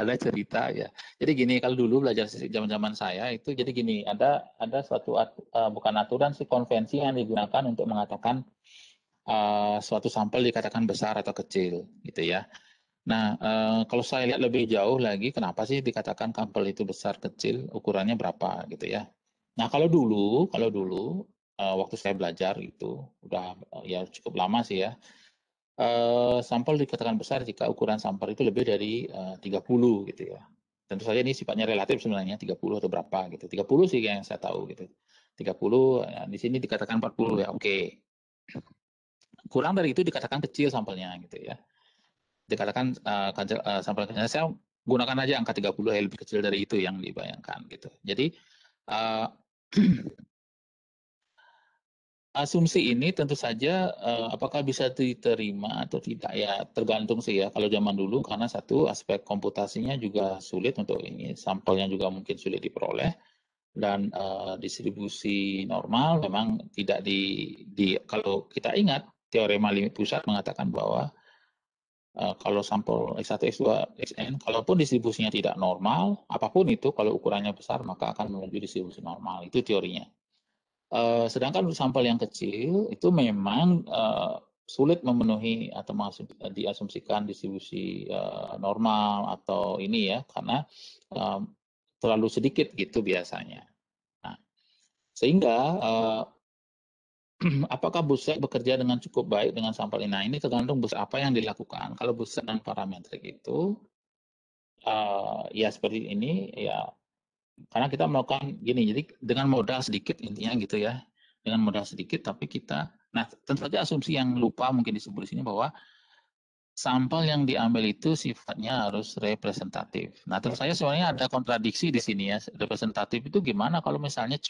S1: ada cerita ya. Jadi gini, kalau dulu belajar zaman-zaman saya itu jadi gini, ada suatu bukan aturan sih, konvensi yang digunakan untuk mengatakan suatu sampel dikatakan besar atau kecil gitu ya. Nah, kalau saya lihat lebih jauh lagi, kenapa sih dikatakan sampel itu besar kecil, ukurannya berapa gitu ya. Nah, kalau dulu waktu saya belajar itu udah ya cukup lama sih ya. Sampel dikatakan besar jika ukuran sampel itu lebih dari 30 gitu ya. Tentu saja ini sifatnya relatif sebenarnya 30 atau berapa gitu. 30 sih yang saya tahu gitu. 30 ya, di sini dikatakan 40 ya oke. Kurang dari itu dikatakan kecil sampelnya gitu ya. Dikatakan sampel kecil. Saya gunakan aja angka 30 ya, lebih kecil dari itu yang dibayangkan gitu. Jadi uh, asumsi ini tentu saja apakah bisa diterima atau tidak ya tergantung sih ya. Kalau zaman dulu karena satu aspek komputasinya juga sulit untuk ini, sampelnya juga mungkin sulit diperoleh dan distribusi normal memang tidak kalau kita ingat teorema limit pusat mengatakan bahwa kalau sampel X1, X2, Xn, kalaupun distribusinya tidak normal, apapun itu, kalau ukurannya besar, maka akan menuju distribusi normal. Itu teorinya. Sedangkan untuk sampel yang kecil, itu memang sulit memenuhi atau diasumsikan distribusi normal atau ini ya, karena terlalu sedikit gitu biasanya. Nah, sehingga apakah bootstrap bekerja dengan cukup baik dengan sampel ini? Nah, ini tergantung bootstrap apa yang dilakukan. Kalau bootstrap dan parametrik itu ya seperti ini ya karena kita melakukan gini, jadi dengan modal sedikit intinya gitu ya, dengan modal sedikit tapi kita, nah tentu saja asumsi yang lupa mungkin disebut di sini bahwa sampel yang diambil itu sifatnya harus representatif. Nah terus saya sebenarnya ada kontradiksi di sini ya, representatif itu gimana kalau misalnya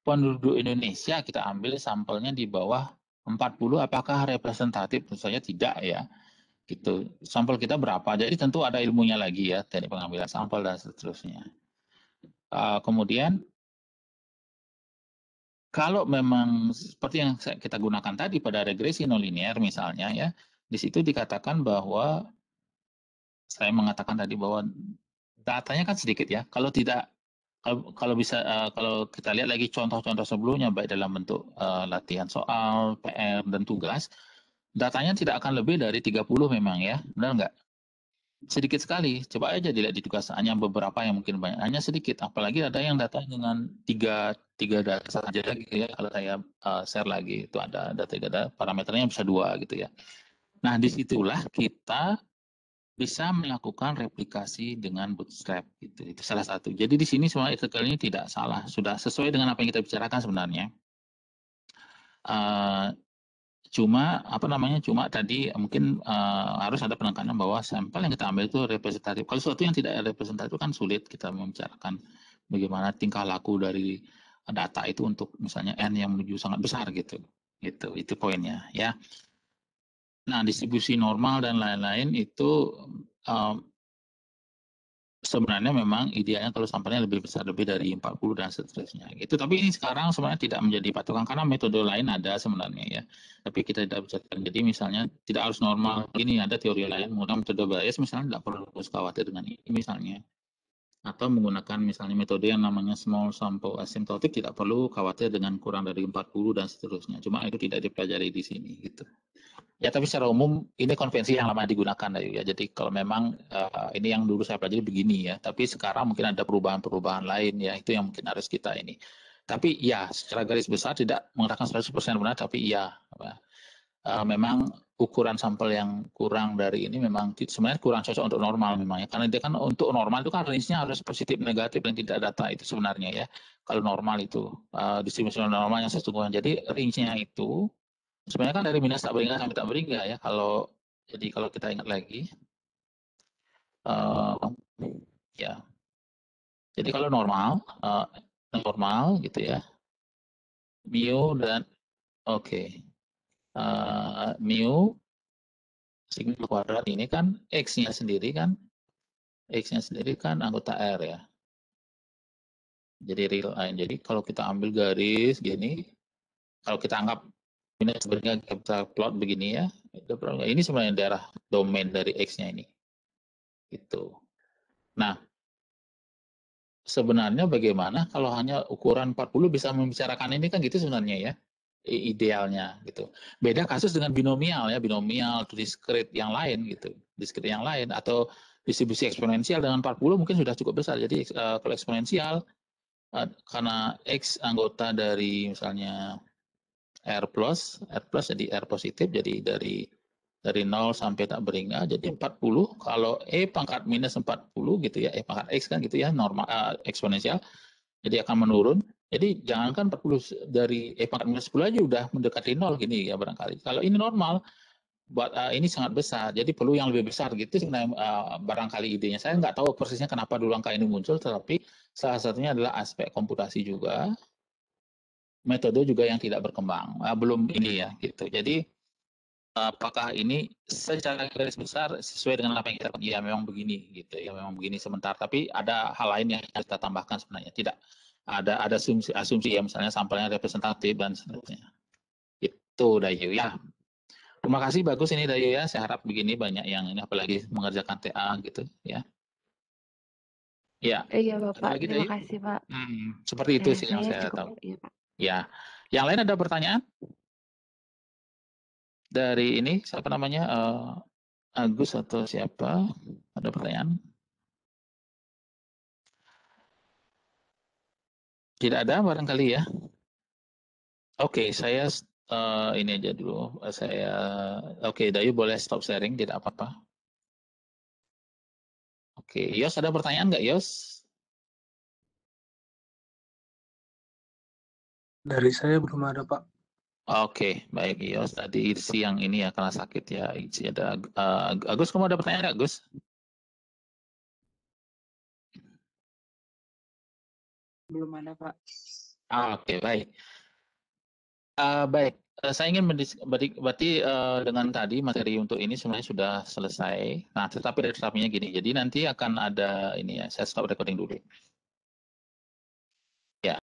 S1: penduduk Indonesia kita ambil sampelnya di bawah 40, apakah representatif? Tentu saja tidak ya gitu. Sampel kita berapa? Jadi tentu ada ilmunya lagi ya, teknik pengambilan sampel dan seterusnya. Kemudian kalau memang seperti yang kita gunakan tadi pada regresi nonlinear misalnya ya, di situ dikatakan bahwa saya mengatakan tadi bahwa datanya kan sedikit ya. Kalau tidak kalau bisa kalau kita lihat lagi contoh-contoh sebelumnya baik dalam bentuk latihan soal, PR dan tugas, datanya tidak akan lebih dari 30 memang ya. Benar nggak? Sedikit sekali. Coba aja dilihat di tugas, hanya beberapa yang mungkin banyak, hanya sedikit. Apalagi ada yang data dengan tiga data saja gitu ya. Kalau saya share lagi itu ada tiga data, parameternya bisa 2 gitu ya. Nah disitulah kita bisa melakukan replikasi dengan Bootstrap gitu. Itu salah satu. Jadi di sini semua artikel ini tidak salah, sudah sesuai dengan apa yang kita bicarakan sebenarnya. Uh, cuma tadi mungkin harus ada penekanan bahwa sampel yang kita ambil itu representatif. Kalau sesuatu yang tidak representatif kan sulit kita membicarakan bagaimana tingkah laku dari data itu untuk misalnya n yang menuju sangat besar gitu. Itu poinnya ya. Nah, distribusi normal dan lain-lain itu sebenarnya memang idealnya kalau sampelnya lebih besar, lebih dari 40 dan seterusnya gitu. Tapi ini sekarang sebenarnya tidak menjadi patokan karena metode lain ada sebenarnya ya. Tapi kita tidak bicarakan. Jadi misalnya tidak harus normal. Ini ada teori lain menggunakan metode Bayes misalnya tidak perlu khawatir dengan ini misalnya. Atau menggunakan misalnya metode yang namanya small sample asymptotic tidak perlu khawatir dengan kurang dari 40 dan seterusnya. Cuma itu tidak dipelajari di sini gitu. Ya, tapi secara umum ini konvensi yang lama digunakan ya. Jadi kalau memang ini yang dulu saya pelajari begini ya, tapi sekarang mungkin ada perubahan-perubahan lain ya, itu yang mungkin harus kita ini. Tapi ya, secara garis besar tidak mengatakan 100% benar, tapi ya memang ukuran sampel yang kurang dari ini memang sebenarnya kurang cocok untuk normal memang ya. Karena dia kan untuk normal itu kan range-nya harus positif, negatif, dan tidak data itu sebenarnya ya. Kalau normal itu distribusi normal yang sesungguhnya. Jadi range-nya itu sebenarnya kan dari minus tak beringat sampai tak beringat ya. Jadi kalau kita ingat lagi, ya. Jadi kalau normal gitu ya, mu dan oke, mu sigma kuadrat ini kan x-nya sendiri kan anggota R ya. Jadi real line. Jadi kalau kita ambil garis gini, kalau kita anggap minus beringat kita plot begini ya, ini sebenarnya daerah domain dari x-nya ini. Gitu. Nah, sebenarnya bagaimana kalau hanya ukuran 40 bisa membicarakan ini kan gitu sebenarnya ya, idealnya gitu. Beda kasus dengan binomial ya, binomial diskrit yang lain gitu, diskrit yang lain atau distribusi eksponensial dengan 40 mungkin sudah cukup besar. Jadi kalau eksponensial karena X anggota dari misalnya R plus jadi R positif, jadi dari 0 sampai tak beringat jadi 40. Kalau E pangkat minus 40 gitu ya, E pangkat X kan gitu ya, normal eksponensial, jadi akan menurun. Jadi jangankan 40 dari E pangkat minus 10 aja udah mendekati 0 gini ya barangkali. Kalau ini normal, buat ini sangat besar, jadi perlu yang lebih besar gitu sebenarnya barangkali idenya. Saya nggak tahu persisnya kenapa dulu angka ini muncul, tetapi salah satunya adalah aspek komputasi juga, metode juga yang tidak berkembang, belum ini ya gitu. Jadi apakah ini secara garis besar sesuai dengan apa yang kita ya memang begini gitu ya, memang begini sebentar, tapi ada hal lain yang harus kita tambahkan sebenarnya. Tidak ada asumsi ya, misalnya sampelnya representatif dan seterusnya. Itu Dayu ya. Terima kasih, bagus ini Dayu ya. Saya harap begini banyak yang ini, apalagi mengerjakan TA gitu ya. Ya.
S2: Iya
S1: Ada
S2: Bapak,
S1: lagi
S2: terima
S1: Dayu?
S2: kasih Pak.
S1: Seperti itu sih yang
S2: Saya
S1: saya tahu.
S2: cukup, iya Pak.
S1: Ya. Yang lain ada pertanyaan? Dari ini siapa namanya? Agus atau siapa? Ada pertanyaan? Tidak ada barangkali ya. Oke, saya ini aja dulu. Oke, Dayu boleh stop sharing, tidak apa-apa. Oke, Yos ada pertanyaan nggak Yos?
S3: Dari saya belum ada, Pak.
S1: Oke, baik Yos. Tadi siang ini ya karena sakit ya. Ada Agus, kamu ada pertanyaan nggak Agus?
S3: Belum ada, Pak.
S1: Oke, baik. Baik, saya ingin berarti dengan tadi materi untuk ini sebenarnya sudah selesai. Nah, tetapi dari tetapinya gini. Jadi nanti akan ada ini ya. Saya stop recording dulu.